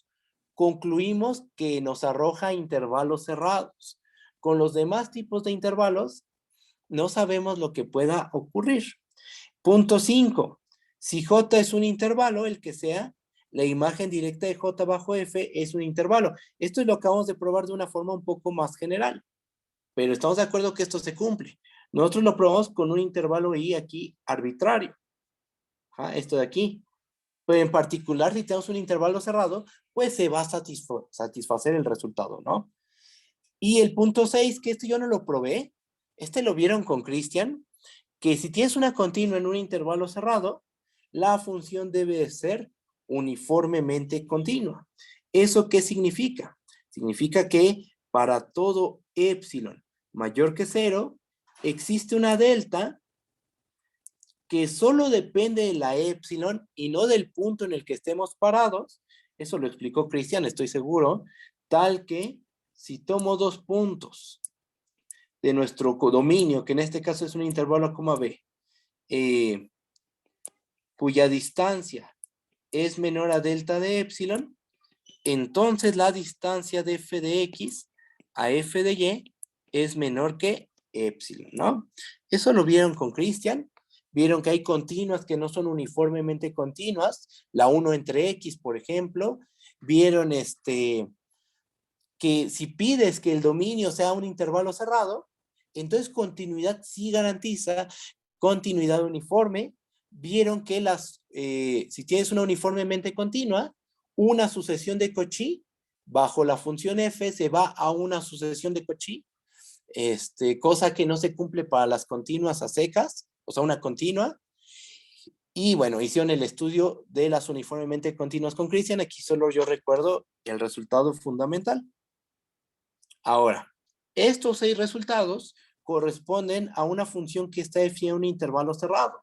concluimos que nos arroja intervalos cerrados. Con los demás tipos de intervalos no sabemos lo que pueda ocurrir. Punto 5. Si j es un intervalo, el que sea, la imagen directa de j bajo f es un intervalo. Esto es lo que acabamos de probar de una forma un poco más general, pero estamos de acuerdo que esto se cumple. Nosotros lo probamos con un intervalo i aquí arbitrario. Esto de aquí. Pero en particular, si tenemos un intervalo cerrado, pues se va a satisfacer el resultado, ¿no? Y el punto 6, que este yo no lo probé, este lo vieron con Cristian, que si tienes una continua en un intervalo cerrado, la función debe ser uniformemente continua. ¿Eso qué significa? Significa que para todo epsilon mayor que 0, existe una delta que solo depende de la épsilon y no del punto en el que estemos parados, eso lo explicó Cristian, estoy seguro, tal que si tomo dos puntos de nuestro dominio, que en este caso es un intervalo a coma B, cuya distancia es menor a delta de épsilon, entonces la distancia de f de x a f de y es menor que épsilon, ¿no? Eso lo vieron con Cristian. Vieron que hay continuas que no son uniformemente continuas, la 1 entre x, por ejemplo. Vieron que si pides que el dominio sea un intervalo cerrado, entonces continuidad sí garantiza continuidad uniforme. Vieron que si tienes una uniformemente continua, una sucesión de Cauchy bajo la función f se va a una sucesión de Cauchy, cosa que no se cumple para las continuas a secas, o sea, una continua. Y bueno, hicieron el estudio de las uniformemente continuas con Christian. Aquí solo yo recuerdo el resultado fundamental. Ahora, estos 6 resultados corresponden a una función que está definida en un intervalo cerrado.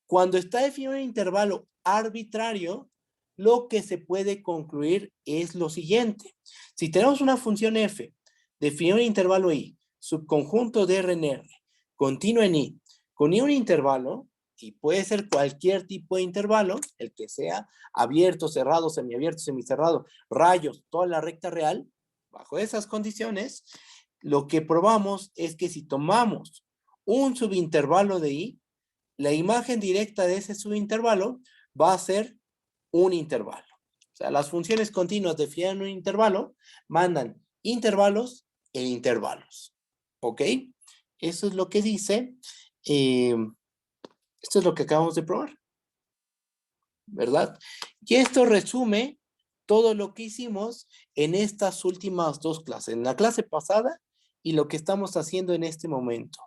Cuando está definido un intervalo arbitrario, lo que se puede concluir es lo siguiente. Si tenemos una función f, definida en un intervalo i, subconjunto de R en R, continuo en i, con i un intervalo, y puede ser cualquier tipo de intervalo, el que sea, abierto, cerrado, semiabierto, semicerrado, rayos, toda la recta real, bajo esas condiciones, lo que probamos es que si tomamos un subintervalo de i, la imagen directa de ese subintervalo va a ser un intervalo. O sea, las funciones continuas definidas en un intervalo mandan intervalos e intervalos. ¿Ok? Eso es lo que dice. Esto es lo que acabamos de probar. ¿Verdad? Y esto resume todo lo que hicimos en estas últimas 2 clases. En la clase pasada y lo que estamos haciendo en este momento.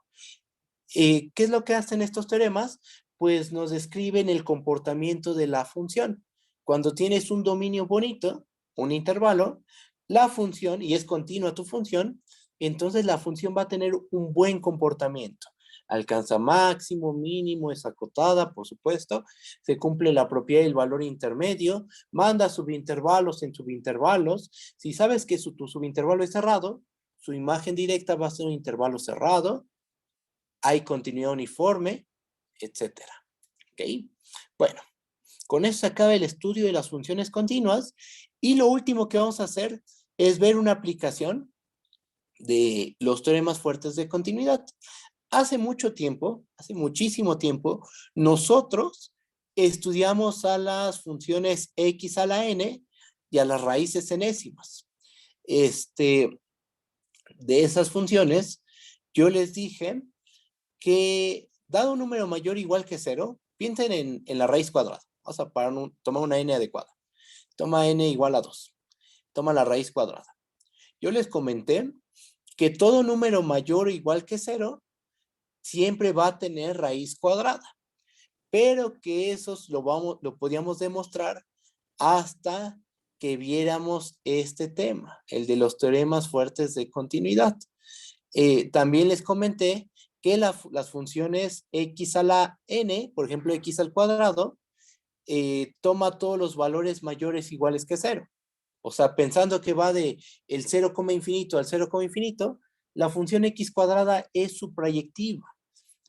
¿Qué es lo que hacen estos teoremas? Pues nos describen el comportamiento de la función. Cuando tienes un dominio bonito, un intervalo, la función, y es continua tu función, entonces la función va a tener un buen comportamiento. Alcanza máximo, mínimo, es acotada, por supuesto, se cumple la propiedad del valor intermedio, manda subintervalos en subintervalos. Si sabes que tu subintervalo es cerrado, su imagen directa va a ser un intervalo cerrado, hay continuidad uniforme, etcétera. ¿Ok? Bueno, con eso se acaba el estudio de las funciones continuas y lo último que vamos a hacer es ver una aplicación de los teoremas fuertes de continuidad. Hace mucho tiempo, hace muchísimo tiempo, nosotros estudiamos a las funciones x a la n y a las raíces enésimas. De esas funciones, yo les dije que dado un número mayor o igual que 0, piensen en la raíz cuadrada. Vamos a tomar una n adecuada. Toma n igual a 2. Toma la raíz cuadrada. Yo les comenté que todo número mayor o igual que 0 siempre va a tener raíz cuadrada, pero que eso lo podíamos demostrar hasta que viéramos este tema, el de los teoremas fuertes de continuidad. También les comenté que las funciones x a la n, por ejemplo x al cuadrado, toma todos los valores mayores iguales que 0. O sea, pensando que va de el 0, infinito al 0, infinito, la función x cuadrada es su proyectiva.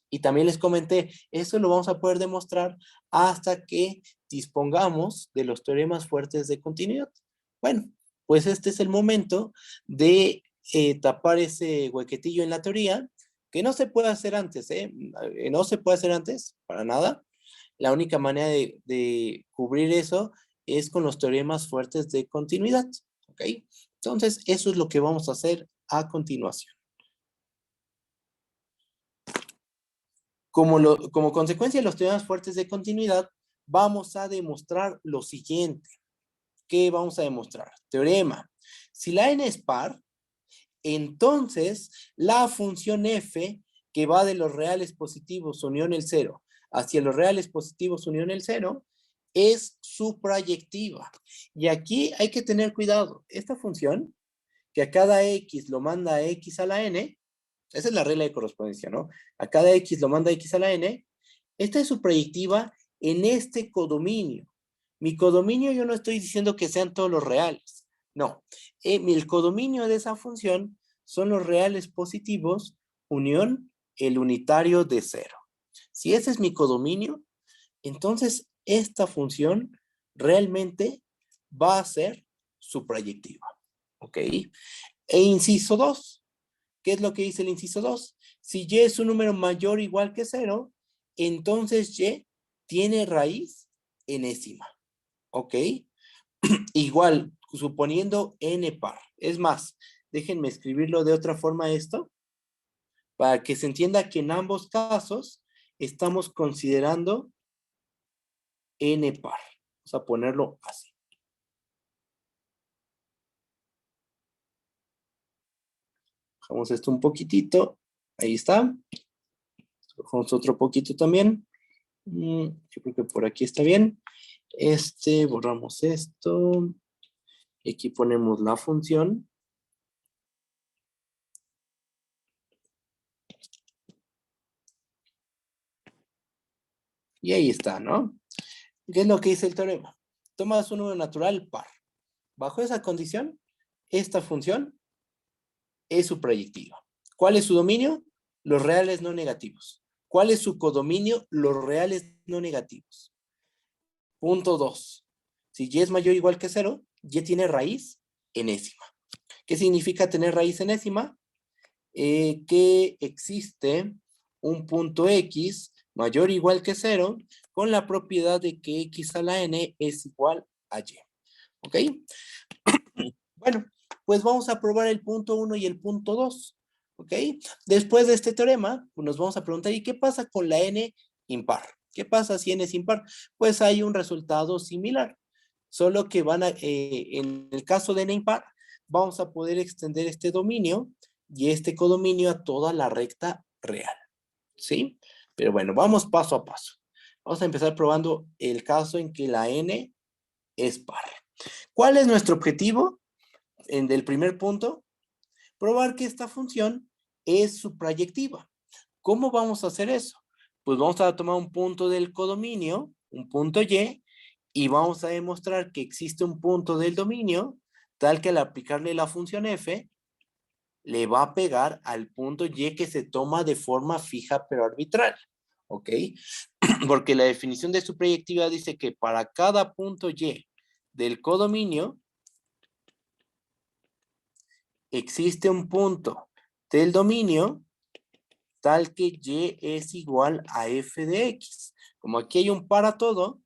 Y también les comenté, eso lo vamos a poder demostrar hasta que dispongamos de los teoremas fuertes de continuidad. Bueno, pues este es el momento de tapar ese huequetillo en la teoría, que no se puede hacer antes, no se puede hacer antes, para nada. La única manera de cubrir eso es con los teoremas fuertes de continuidad, ¿ok? Entonces, eso es lo que vamos a hacer a continuación. Como consecuencia de los teoremas fuertes de continuidad, vamos a demostrar lo siguiente. ¿Qué vamos a demostrar? Teorema. Si la n es par, entonces la función f, que va de los reales positivos unión el 0 hacia los reales positivos unión el 0, es suprayectiva. Y aquí hay que tener cuidado. Esta función, que a cada x lo manda a x a la n, esa es la regla de correspondencia, ¿no? A cada x lo manda x a la n, Esta es su proyectiva en este codominio. Mi codominio yo no estoy diciendo que sean todos los reales. No. El codominio de esa función son los reales positivos unión el unitario de 0. Si ese es mi codominio, entonces esta función realmente va a ser su proyectiva. ¿Ok? E inciso 2. ¿Qué es lo que dice el inciso 2? Si y es un número mayor o igual que 0, entonces y tiene raíz enésima. ¿Ok? Igual, suponiendo n par. Es más, déjenme escribirlo de otra forma esto, para que se entienda que en ambos casos estamos considerando n par. Vamos a ponerlo así. Bajamos esto un poquitito. Ahí está. Bajamos otro poquito también. Yo creo que por aquí está bien. Borramos esto. Y aquí ponemos la función. Y ahí está, ¿no? ¿Qué es lo que dice el teorema? Tomas un número natural par. Bajo esa condición, esta función es su proyectiva. ¿Cuál es su dominio? Los reales no negativos. ¿Cuál es su codominio? Los reales no negativos. Punto 2. Si y es mayor o igual que 0, y tiene raíz enésima. ¿Qué significa tener raíz enésima? Que existe un punto x mayor o igual que 0 con la propiedad de que x a la n es igual a y. ¿Ok? Bueno, pues vamos a probar el punto 1 y el punto 2. ¿Ok? Después de este teorema, pues nos vamos a preguntar, ¿y qué pasa con la n impar? ¿Qué pasa si n es impar? Pues hay un resultado similar, solo que en el caso de n impar, vamos a poder extender este dominio y este codominio a toda la recta real. ¿Sí? Pero bueno, vamos paso a paso. Vamos a empezar probando el caso en que la n es par. ¿Cuál es nuestro objetivo? Del primer punto, probar que esta función es su proyectiva. ¿Cómo vamos a hacer eso? Pues vamos a tomar un punto del codominio, un punto y vamos a demostrar que existe un punto del dominio tal que al aplicarle la función f, le va a pegar al punto y que se toma de forma fija pero arbitral. ¿Ok? Porque la definición de su proyectiva dice que para cada punto y del codominio, existe un punto del dominio tal que y es igual a f de x. Como aquí hay un para todo,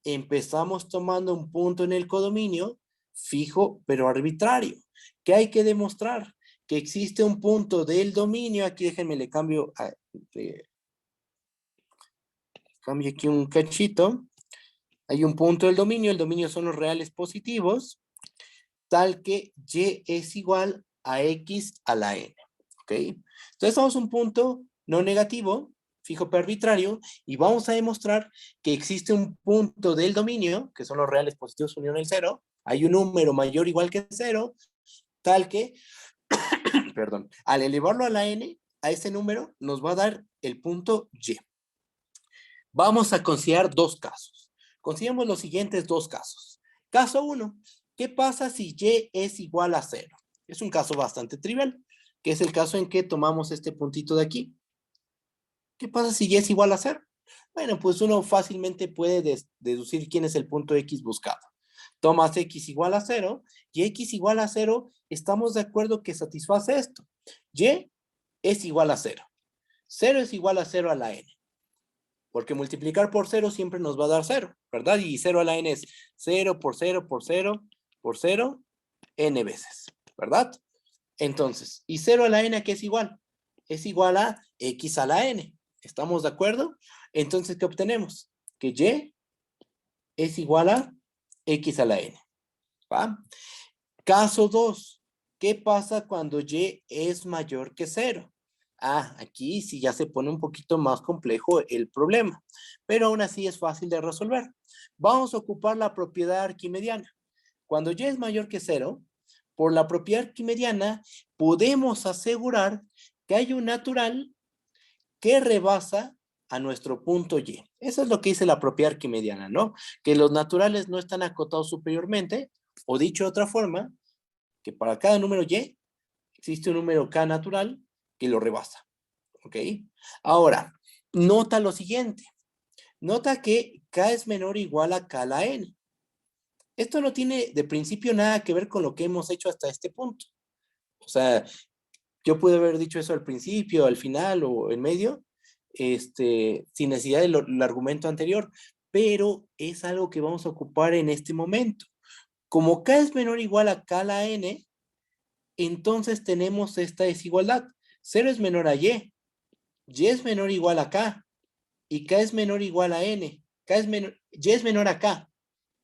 empezamos tomando un punto en el codominio fijo pero arbitrario. ¿Qué hay que demostrar? Que existe un punto del dominio, aquí déjenme le cambio, cambio aquí un cachito. Hay un punto del dominio, el dominio son los reales positivos, tal que y es igual a x a la n. ¿Ok? Entonces vamos a un punto no negativo, fijo pero arbitrario, y vamos a demostrar que existe un punto del dominio, que son los reales positivos unión el 0, hay un número mayor o igual que 0, tal que, perdón, al elevarlo a la n, a ese número, nos va a dar el punto y. Vamos a considerar dos casos. Consideramos los siguientes dos casos. Caso 1, ¿qué pasa si y es igual a 0? Es un caso bastante trivial, que es el caso en que tomamos este puntito de aquí. ¿Qué pasa si y es igual a 0? Bueno, pues uno fácilmente puede deducir quién es el punto x buscado. Tomas x igual a 0 y x igual a 0, estamos de acuerdo que satisface esto. Y es igual a 0. 0 es igual a 0 a la n. Porque multiplicar por 0 siempre nos va a dar 0, ¿verdad? Y 0 a la n es 0 por 0 por 0 por 0, n veces, ¿verdad? Entonces, ¿y 0 a la n a qué es igual? Es igual a x a la n. ¿Estamos de acuerdo? Entonces, ¿qué obtenemos? Que y es igual a x a la n. ¿Va? Caso 2. ¿Qué pasa cuando y es mayor que 0? Aquí sí ya se pone un poquito más complejo el problema, pero aún así es fácil de resolver. Vamos a ocupar la propiedad arquimediana. Cuando y es mayor que 0, por la propiedad arquimediana podemos asegurar que hay un natural que rebasa a nuestro punto Y. Eso es lo que dice la propiedad arquimediana, ¿no? Que los naturales no están acotados superiormente, o dicho de otra forma, que para cada número Y existe un número K natural que lo rebasa, ¿ok? Ahora, nota lo siguiente. Nota que K es menor o igual a K a la N. Esto no tiene de principio nada que ver con lo que hemos hecho hasta este punto. O sea, yo pude haber dicho eso al principio, al final o en medio, sin necesidad del argumento anterior, pero es algo que vamos a ocupar en este momento. Como K es menor o igual a K a la N, entonces tenemos esta desigualdad. 0 es menor a Y es menor o igual a K, y K es menor o igual a N. Y es menor a K,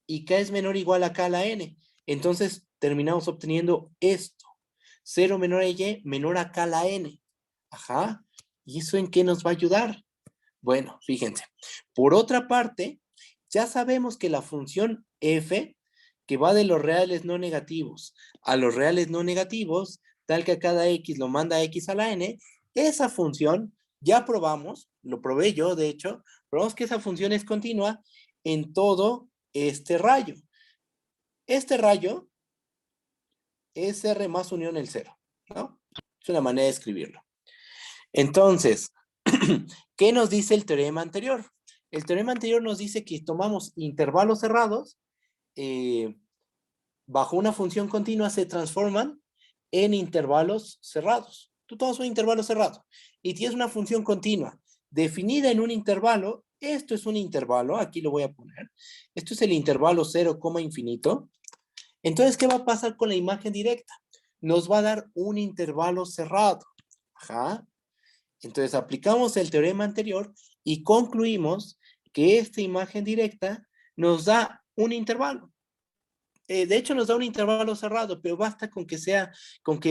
y K es menor o igual a K a la N. Entonces terminamos obteniendo esto. 0 menor a Y, menor a K a la N. Ajá. ¿Y eso en qué nos va a ayudar? Bueno, fíjense. Por otra parte, ya sabemos que la función f, que va de los reales no negativos a los reales no negativos, tal que a cada x lo manda x a la n, esa función ya probamos, lo probé yo de hecho, probamos que esa función es continua en todo este rayo. Este rayo es R más unión el cero, ¿no? Es una manera de escribirlo. Entonces, ¿qué nos dice el teorema anterior? El teorema anterior nos dice que tomamos intervalos cerrados, bajo una función continua se transforman en intervalos cerrados. Tú tomas un intervalo cerrado y tienes una función continua definida en un intervalo. Esto es un intervalo, aquí lo voy a poner. Esto es el intervalo 0, infinito. Entonces, ¿qué va a pasar con la imagen directa? Nos va a dar un intervalo cerrado. Ajá. Entonces, aplicamos el teorema anterior y concluimos que esta imagen directa nos da un intervalo. De hecho, nos da un intervalo cerrado, pero basta con que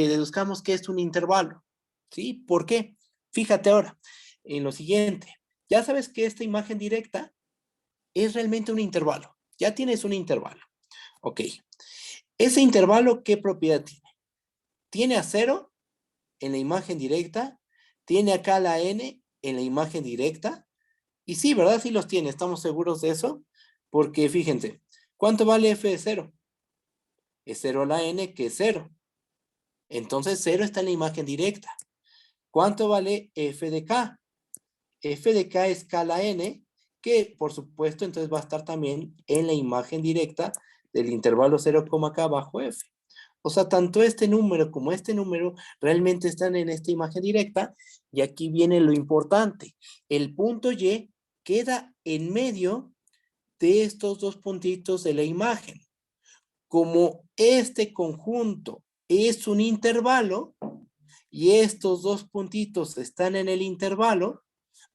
deduzcamos que es un intervalo. ¿Sí? ¿Por qué? Fíjate ahora en lo siguiente. Ya sabes que esta imagen directa es realmente un intervalo. Ya tienes un intervalo. Ok. Ese intervalo, ¿qué propiedad tiene? Tiene a 0 en la imagen directa, tiene acá la n en la imagen directa, y sí, ¿verdad? Sí los tiene, estamos seguros de eso, porque fíjense, ¿cuánto vale f de 0? Es 0 a la n, que es 0. Entonces 0 está en la imagen directa. ¿Cuánto vale f de k? F de k es k a la n, que por supuesto entonces va a estar también en la imagen directa del intervalo 0, k bajo f. O sea, tanto este número como este número realmente están en esta imagen directa. Y aquí viene lo importante. El punto Y queda en medio de estos dos puntitos de la imagen. Como este conjunto es un intervalo y estos dos puntitos están en el intervalo,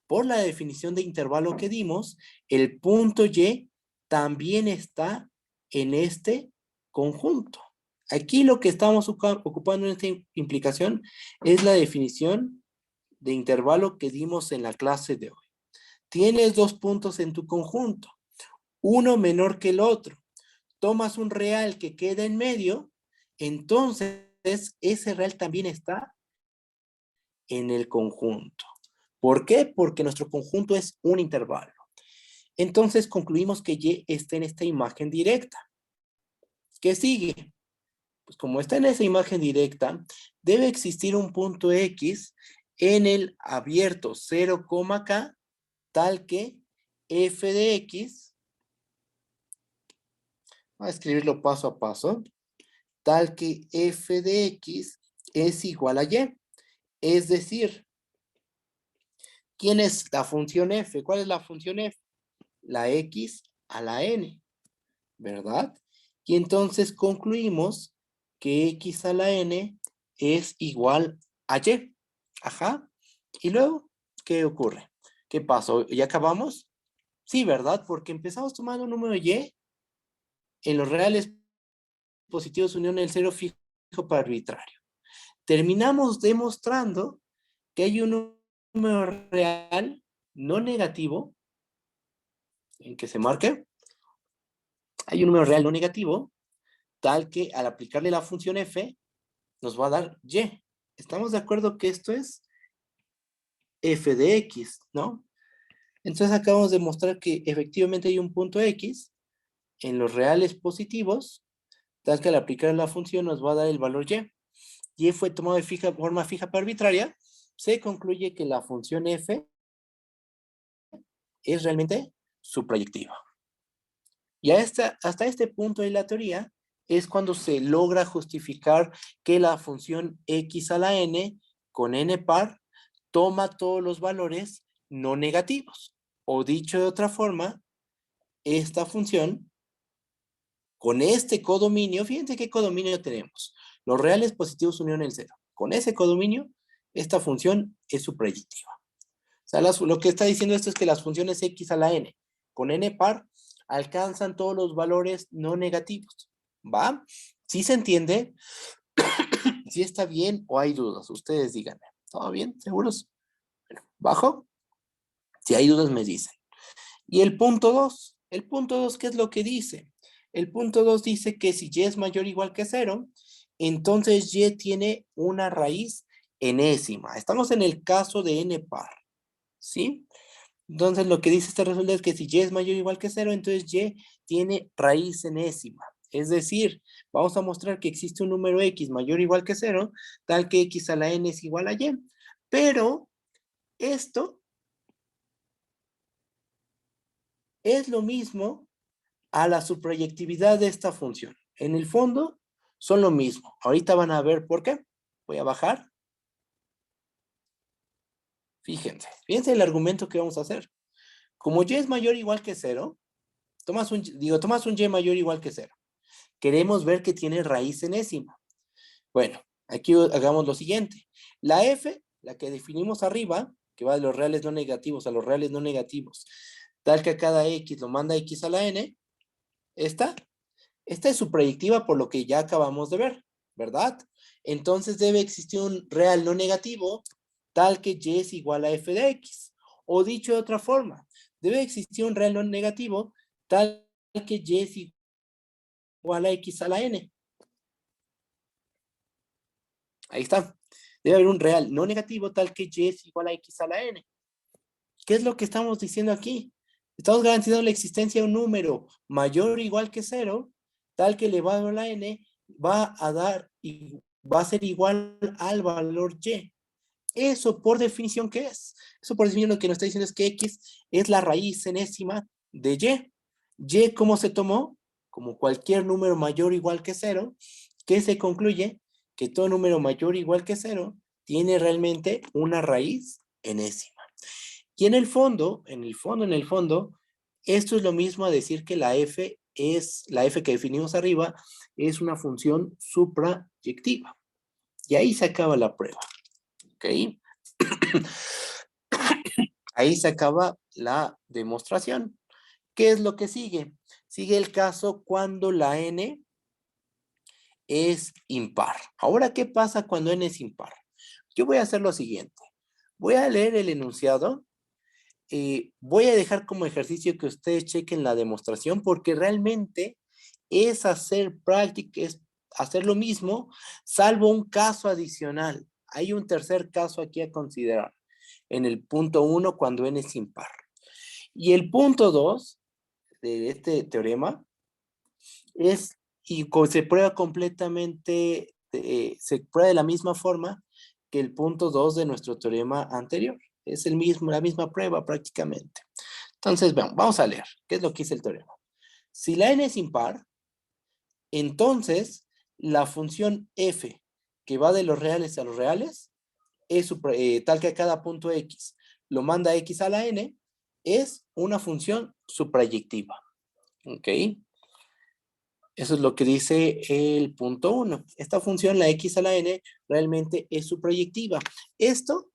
por la definición de intervalo que dimos, el punto Y también está en este conjunto. Aquí lo que estamos ocupando en esta implicación es la definición de intervalo que dimos en la clase de hoy. Tienes dos puntos en tu conjunto, uno menor que el otro. Tomas un real que queda en medio, entonces ese real también está en el conjunto. ¿Por qué? Porque nuestro conjunto es un intervalo. Entonces concluimos que Y está en esta imagen directa. ¿Qué sigue? Pues como está en esa imagen directa, debe existir un punto X en el abierto 0, K, tal que f de X, voy a escribirlo paso a paso, tal que f de X es igual a Y. Es decir, ¿quién es la función f? ¿Cuál es la función f? La X a la N, ¿verdad? Y entonces concluimos que X a la N es igual a Y. Ajá. Y luego, ¿qué ocurre? ¿Qué pasó? ¿Ya acabamos? Sí, ¿verdad? Porque empezamos tomando un número Y en los reales positivos unión el cero fijo para arbitrario. Terminamos demostrando que hay un número real no negativo en que se marque. Hay un número real no negativo tal que al aplicarle la función f nos va a dar y. ¿Estamos de acuerdo que esto es f de x, no? Entonces acabamos de mostrar que efectivamente hay un punto X en los reales positivos, tal que al aplicar la función nos va a dar el valor Y. Y fue tomado de forma fija para arbitraria, se concluye que la función f es realmente su proyectiva. Y hasta este punto de la teoría es cuando se logra justificar que la función x a la n con n par toma todos los valores no negativos. O dicho de otra forma, esta función con este codominio, fíjense qué codominio tenemos. Los reales positivos unieron el cero. Con ese codominio, esta función es su proyectiva. O sea, lo que está diciendo esto es que las funciones x a la n con n par alcanzan todos los valores no negativos. ¿Va? ¿Sí se entiende? ¿Sí está bien o hay dudas? Ustedes díganme. ¿Todo bien? ¿Seguros? Bueno, ¿bajo? Si hay dudas me dicen. Y el punto 2. El punto 2, ¿qué es lo que dice? El punto 2 dice que si y es mayor o igual que 0, entonces y tiene una raíz enésima. Estamos en el caso de n par. ¿Sí? Entonces lo que dice este resultado es que si y es mayor o igual que 0, entonces y tiene raíz enésima. Es decir, vamos a mostrar que existe un número x mayor o igual que 0, tal que x a la n es igual a y. Pero esto es lo mismo a la subproyectividad de esta función. En el fondo, son lo mismo. Ahorita van a ver por qué. Voy a bajar. Fíjense el argumento que vamos a hacer. Como y es mayor o igual que 0, tomas un y mayor o igual que 0. Queremos ver que tiene raíz enésima. Bueno, aquí hagamos lo siguiente. La f, la que definimos arriba, que va de los reales no negativos a los reales no negativos, tal que a cada x lo manda x a la n, esta es su proyectiva por lo que ya acabamos de ver, ¿verdad? Entonces debe existir un real no negativo tal que y es igual a f de x. O dicho de otra forma, debe existir un real no negativo tal que y es igual a x a la n. Ahí está. Debe haber un real no negativo tal que y es igual a x a la n. ¿Qué es lo que estamos diciendo aquí? Estamos garantizando la existencia de un número mayor o igual que 0, tal que elevado a la n va a dar y va a ser igual al valor y. ¿Eso por definición qué es? Eso por definición lo que nos está diciendo es que x es la raíz enésima de y. ¿Y cómo se tomó? Como cualquier número mayor o igual que 0, que se concluye que todo número mayor o igual que 0 tiene realmente una raíz enésima. Y en el fondo, esto es lo mismo a decir que la f que definimos arriba, es una función suprayectiva. Y ahí se acaba la prueba. ¿Ok? Ahí se acaba la demostración. ¿Qué es lo que sigue? Sigue el caso cuando la n es impar. Ahora, ¿qué pasa cuando n es impar? Yo voy a hacer lo siguiente. Voy a leer el enunciado. Voy a dejar como ejercicio que ustedes chequen la demostración porque realmente es hacer práctica, es hacer lo mismo, salvo un caso adicional. Hay un tercer caso aquí a considerar en el punto 1 cuando n es impar. Y el punto 2 de este teorema es, y se prueba completamente, se prueba de la misma forma que el punto 2 de nuestro teorema anterior. Es la misma prueba prácticamente. Entonces, vamos a leer. ¿Qué es lo que dice el teorema? Si la n es impar, entonces la función f que va de los reales a los reales es tal que a cada punto x lo manda x a la n, es una función suprayectiva. ¿Ok? Eso es lo que dice el punto 1. Esta función, la x a la n, realmente es suprayectiva. Esto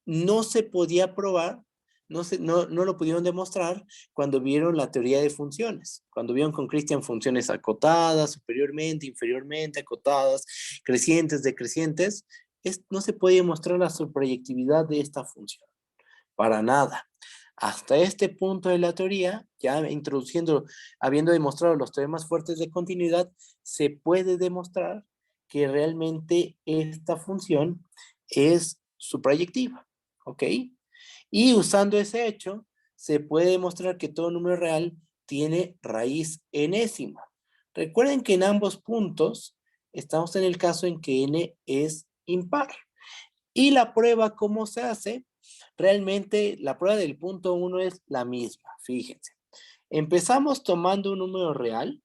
no se podía probar, no lo pudieron demostrar cuando vieron la teoría de funciones. Cuando vieron con Christian funciones acotadas, superiormente, inferiormente, acotadas, crecientes, decrecientes, no se puede demostrar la suprayectividad de esta función. Para nada. Hasta este punto de la teoría, ya introduciendo, habiendo demostrado los teoremas fuertes de continuidad, se puede demostrar que realmente esta función es suprayectiva. ¿Ok? Y usando ese hecho, se puede demostrar que todo número real tiene raíz enésima. Recuerden que en ambos puntos estamos en el caso en que n es impar. Y la prueba, ¿cómo se hace? Realmente la prueba del punto 1 es la misma, fíjense. Empezamos tomando un número real,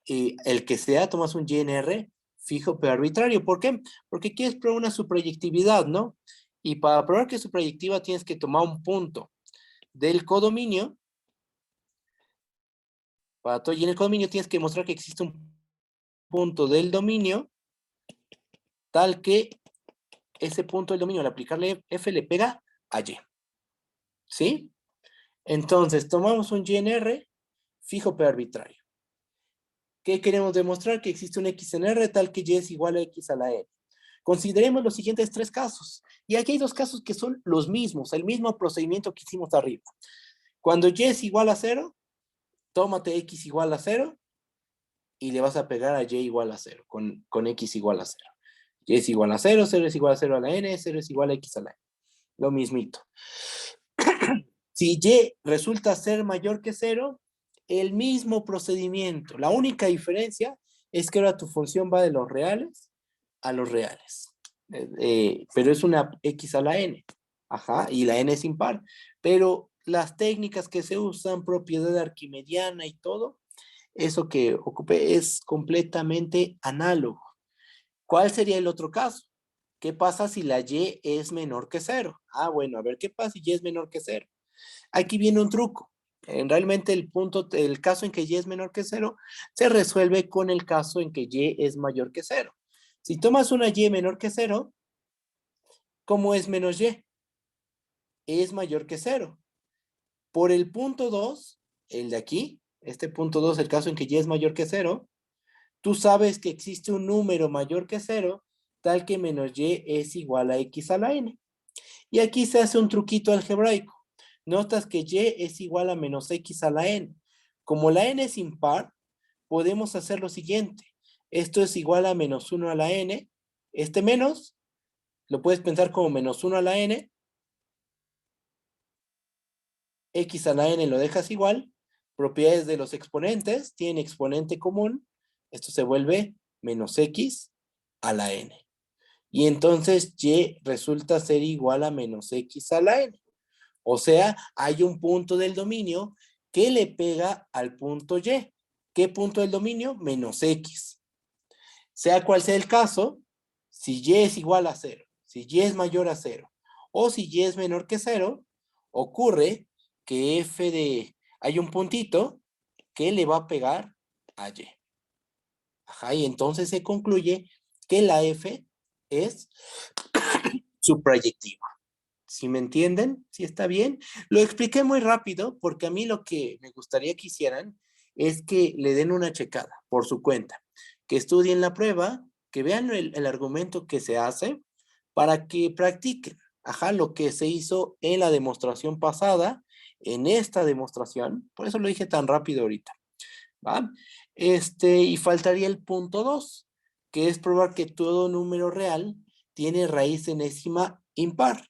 el que sea, tomas un GNR fijo pero arbitrario. ¿Por qué? Porque quieres probar una suprayectividad, ¿no? Y para probar que es suprayectiva tienes que tomar un punto del codominio. Para todo y en el codominio tienes que demostrar que existe un punto del dominio tal que ese punto del dominio al aplicarle F le pega a Y. ¿Sí? Entonces, tomamos un GNR fijo pero arbitrario. ¿Qué queremos demostrar? Que existe un X en R tal que Y es igual a X a la N. Consideremos los siguientes tres casos. Y aquí hay dos casos que son los mismos, el mismo procedimiento que hicimos arriba. Cuando Y es igual a 0, tómate X igual a 0 y le vas a pegar a Y igual a 0, con X igual a 0. Y es igual a 0, 0 es igual a 0 a la N, 0 es igual a X a la N. Lo mismito. Si Y resulta ser mayor que 0, el mismo procedimiento. La única diferencia es que ahora tu función va de los reales a los reales. Pero es una X a la N. Ajá, y la N es impar. Pero las técnicas que se usan, propiedad arquimediana y todo, eso que ocupé es completamente análogo. ¿Cuál sería el otro caso? ¿Qué pasa si la Y es menor que 0? Ah, bueno, a ver, ¿qué pasa si Y es menor que 0? Aquí viene un truco. Realmente el caso en que Y es menor que 0 se resuelve con el caso en que Y es mayor que 0. Si tomas una Y menor que 0, ¿cómo es menos Y? Es mayor que 0. Por el punto 2, el de aquí, este punto 2, el caso en que Y es mayor que 0, tú sabes que existe un número mayor que 0, tal que menos Y es igual a X a la N. Y aquí se hace un truquito algebraico. Notas que Y es igual a menos X a la N. Como la N es impar, podemos hacer lo siguiente. Esto es igual a menos 1 a la N. Este menos, lo puedes pensar como menos 1 a la N. X a la N lo dejas igual. Propiedades de los exponentes, tienen exponente común. Esto se vuelve menos X a la N. Y entonces Y resulta ser igual a menos X a la N. O sea, hay un punto del dominio que le pega al punto Y. ¿Qué punto del dominio? Menos X. Sea cual sea el caso, si Y es igual a 0, si Y es mayor a 0, o si Y es menor que 0, ocurre que F de... hay un puntito que le va a pegar a Y. Ajá, y entonces se concluye que la F es suprayectiva. ¿Sí me entienden? ¿Sí está bien? Lo expliqué muy rápido porque a mí lo que me gustaría que hicieran es que le den una checada por su cuenta, que estudien la prueba, que vean el argumento que se hace para que practiquen, ajá, lo que se hizo en la demostración pasada, en esta demostración, por eso lo dije tan rápido ahorita, ¿va? Y faltaría el punto 2, que es probar que todo número real tiene raíz enésima impar.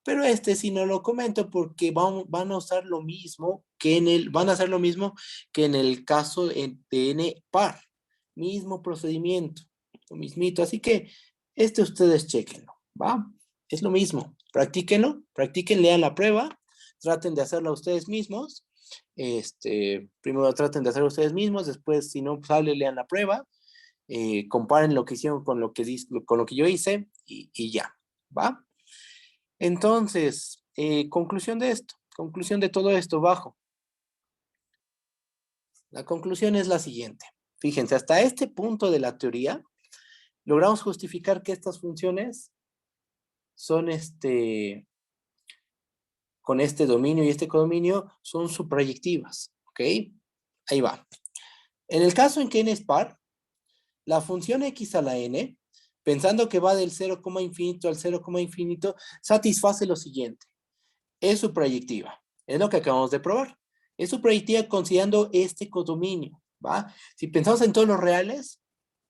Pero sí no lo comento porque van a usar lo mismo que van a hacer lo mismo que en el caso de n par. Mismo procedimiento, lo mismito. Así que ustedes chequenlo, ¿va? Es lo mismo. Practíquenlo, practiquen, lean la prueba, traten de hacerla ustedes mismos. Primero traten de hacerlo ustedes mismos, después si no sale, lean la prueba, comparen lo que hicieron con lo que yo hice y ya, ¿va? Entonces, conclusión de esto, conclusión de todo esto bajo. La conclusión es la siguiente. Fíjense, hasta este punto de la teoría, logramos justificar que estas funciones son con este dominio y este codominio son suprayectivas, ¿ok? Ahí va. En el caso en que n es par, la función x a la n, pensando que va del 0, infinito al 0, infinito, satisface lo siguiente. Es suprayectiva. Es lo que acabamos de probar. Es suprayectiva considerando este codominio, ¿va? Si pensamos en todos los reales,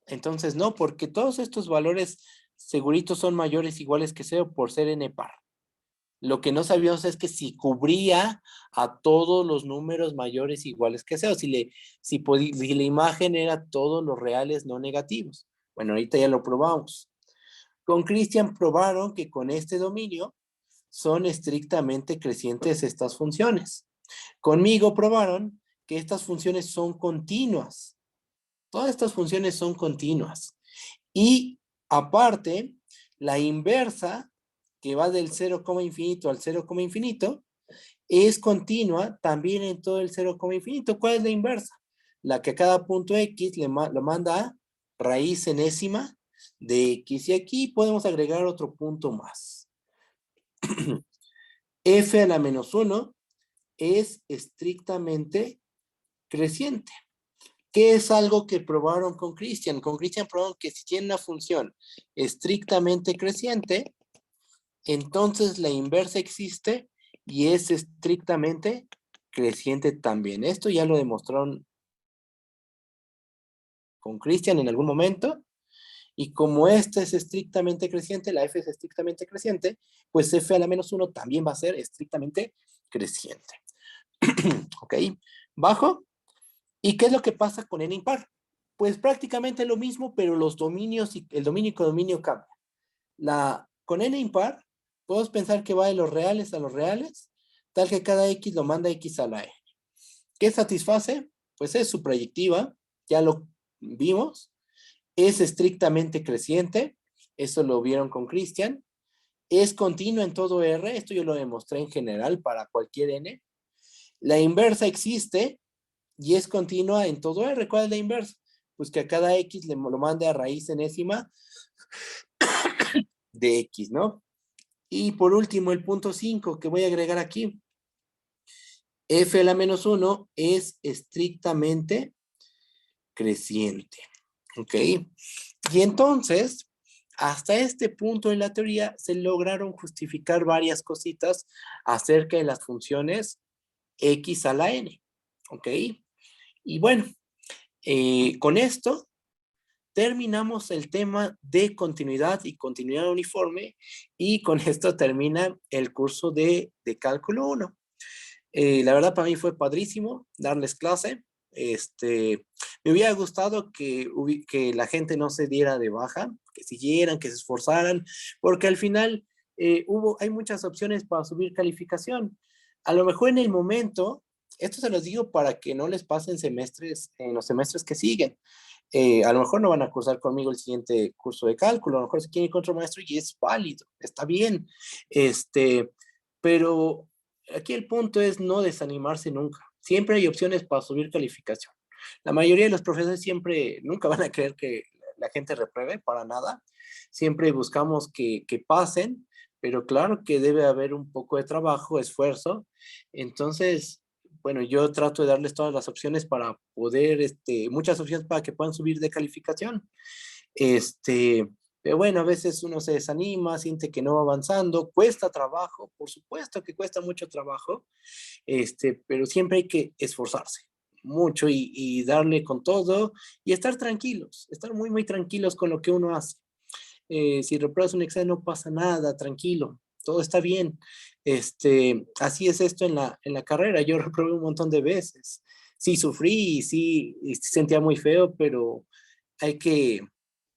entonces no, porque todos estos valores seguritos son mayores iguales que 0 por ser n par. Lo que no sabíamos es que si cubría a todos los números mayores iguales que cero, si la imagen era todos los reales no negativos. Bueno, ahorita ya lo probamos. Con Christian probaron que con este dominio son estrictamente crecientes estas funciones. Conmigo probaron que estas funciones son continuas. Todas estas funciones son continuas. Y aparte, la inversa, que va del 0, infinito al 0, infinito, es continua también en todo el 0, infinito. ¿Cuál es la inversa? La que a cada punto X lo manda a raíz enésima de X. Y aquí podemos agregar otro punto más. F a la menos 1 es estrictamente creciente. ¿Qué es algo que probaron con Christian? Con Christian probaron que si tiene una función estrictamente creciente, entonces la inversa existe y es estrictamente creciente también. Esto ya lo demostraron con Christian en algún momento. Y como esta es estrictamente creciente, la f es estrictamente creciente, pues f a la menos 1 también va a ser estrictamente creciente. ¿Ok? Bajo. ¿Y qué es lo que pasa con n impar? Pues prácticamente lo mismo, pero los dominios y el dominio y codominio cambia. Con n impar, podemos pensar que va de los reales a los reales, tal que cada x lo manda x a la n. ¿Qué satisface? Pues es su proyectiva, ya lo vimos. Es estrictamente creciente, eso lo vieron con Christian. Es continua en todo R, esto yo lo demostré en general para cualquier n. La inversa existe y es continua en todo R. ¿Cuál es la inversa? Pues que a cada x lo mande a raíz enésima de x, ¿no? Y por último, el punto 5 que voy a agregar aquí. F a la menos 1 es estrictamente creciente. ¿Ok? Y entonces, hasta este punto en la teoría se lograron justificar varias cositas acerca de las funciones x a la n. ¿Ok? Y bueno, con esto terminamos el tema de continuidad y continuidad uniforme y con esto termina el curso de cálculo 1. La verdad para mí fue padrísimo darles clase. Me hubiera gustado que la gente no se diera de baja, que siguieran, que se esforzaran, porque al final hay muchas opciones para subir calificación. A lo mejor en el momento, esto se los digo para que no les pasen semestres, en los semestres que siguen. A lo mejor no van a cursar conmigo el siguiente curso de cálculo, a lo mejor se quieren ir con otro maestro y es válido, está bien. Pero aquí el punto es no desanimarse nunca. Siempre hay opciones para subir calificación. La mayoría de los profesores siempre, nunca van a creer que la gente repruebe para nada. Siempre buscamos que pasen, pero claro que debe haber un poco de trabajo, esfuerzo. Entonces, bueno, yo trato de darles todas las opciones para poder, muchas opciones para que puedan subir de calificación. Pero bueno, a veces uno se desanima, siente que no va avanzando, cuesta trabajo, por supuesto que cuesta mucho trabajo, pero siempre hay que esforzarse mucho y darle con todo y estar tranquilos, estar muy, muy tranquilos con lo que uno hace. Si repruebas un examen no pasa nada, tranquilo, todo está bien. Así es esto en la carrera, yo reprobé un montón de veces. Sí sufrí, sí, y sí sentía muy feo, pero hay que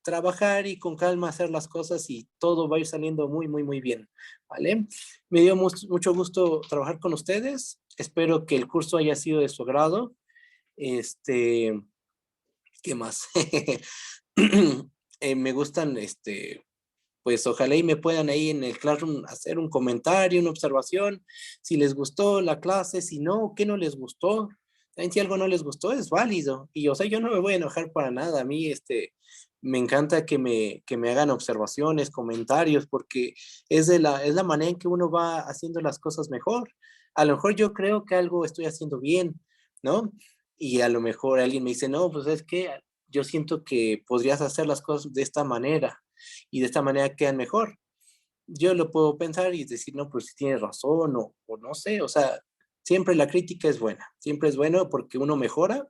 trabajar y con calma hacer las cosas y todo va a ir saliendo muy, muy, muy bien, ¿vale? Me dio mucho gusto trabajar con ustedes. Espero que el curso haya sido de su agrado. Este, ¿Qué más? Me gustan, pues ojalá y me puedan ahí en el Classroom hacer un comentario, una observación, si les gustó la clase, si no, qué no les gustó. También si algo no les gustó, es válido. Y o sea, yo no me voy a enojar para nada. A mí, me encanta que me hagan observaciones, comentarios, porque es la manera en que uno va haciendo las cosas mejor. A lo mejor yo creo que algo estoy haciendo bien, ¿no? Y a lo mejor alguien me dice, no, pues es que yo siento que podrías hacer las cosas de esta manera y de esta manera quedan mejor. Yo lo puedo pensar y decir, no, pues si tienes razón o no sé, o sea, siempre la crítica es buena, siempre es bueno porque uno mejora.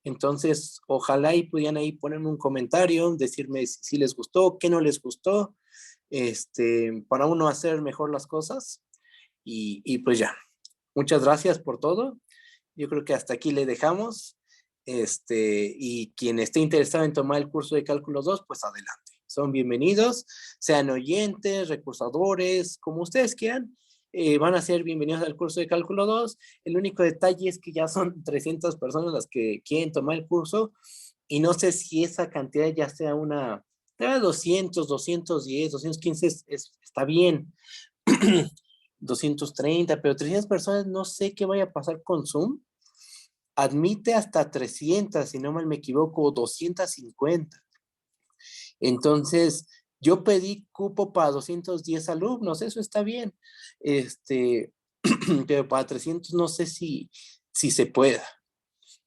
Entonces, ojalá y pudieran ahí ponerme un comentario, decirme si les gustó, qué no les gustó, para uno hacer mejor las cosas. Y pues ya, muchas gracias por todo. Yo creo que hasta aquí le dejamos. Y quien esté interesado en tomar el curso de Cálculo 2, pues adelante. Son bienvenidos, sean oyentes, recursadores, como ustedes quieran. Van a ser bienvenidos al curso de Cálculo 2. El único detalle es que ya son 300 personas las que quieren tomar el curso y no sé si esa cantidad ya sea una, 200, 210, 215 está bien. 230, pero 300 personas, no sé qué vaya a pasar con Zoom. Admite hasta 300, si no mal me equivoco, 250. Entonces, yo pedí cupo para 210 alumnos, eso está bien. Pero para 300 no sé si se pueda.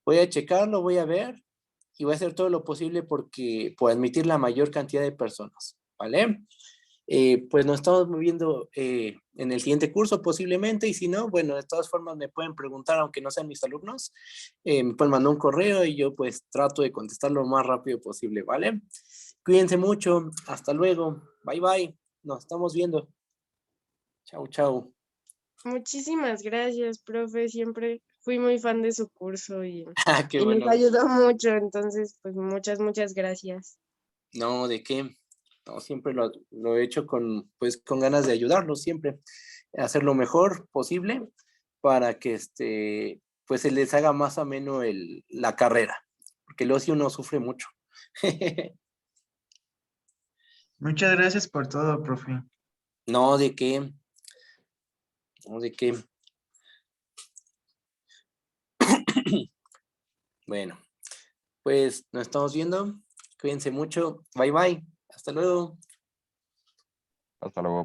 Voy a checarlo, voy a ver y voy a hacer todo lo posible por admitir la mayor cantidad de personas, ¿vale? Pues nos estamos moviendo en el siguiente curso posiblemente y si no, bueno, de todas formas me pueden preguntar, aunque no sean mis alumnos, me pueden mandar un correo y yo pues trato de contestar lo más rápido posible, ¿vale? Cuídense mucho, hasta luego, bye bye, nos estamos viendo. Chau, chau. Muchísimas gracias, profe. Siempre fui muy fan de su curso Qué y nos bueno. ayudó mucho. Entonces, pues muchas gracias. No, ¿de qué? No, siempre lo he hecho pues, con ganas de ayudarlos, siempre. Hacer lo mejor posible para que pues se les haga más ameno la carrera, porque luego sí uno sufre mucho. Muchas gracias por todo, profe. No, ¿de qué? No, ¿de qué? Bueno, pues nos estamos viendo. Cuídense mucho. Bye bye. Hasta luego. Hasta luego.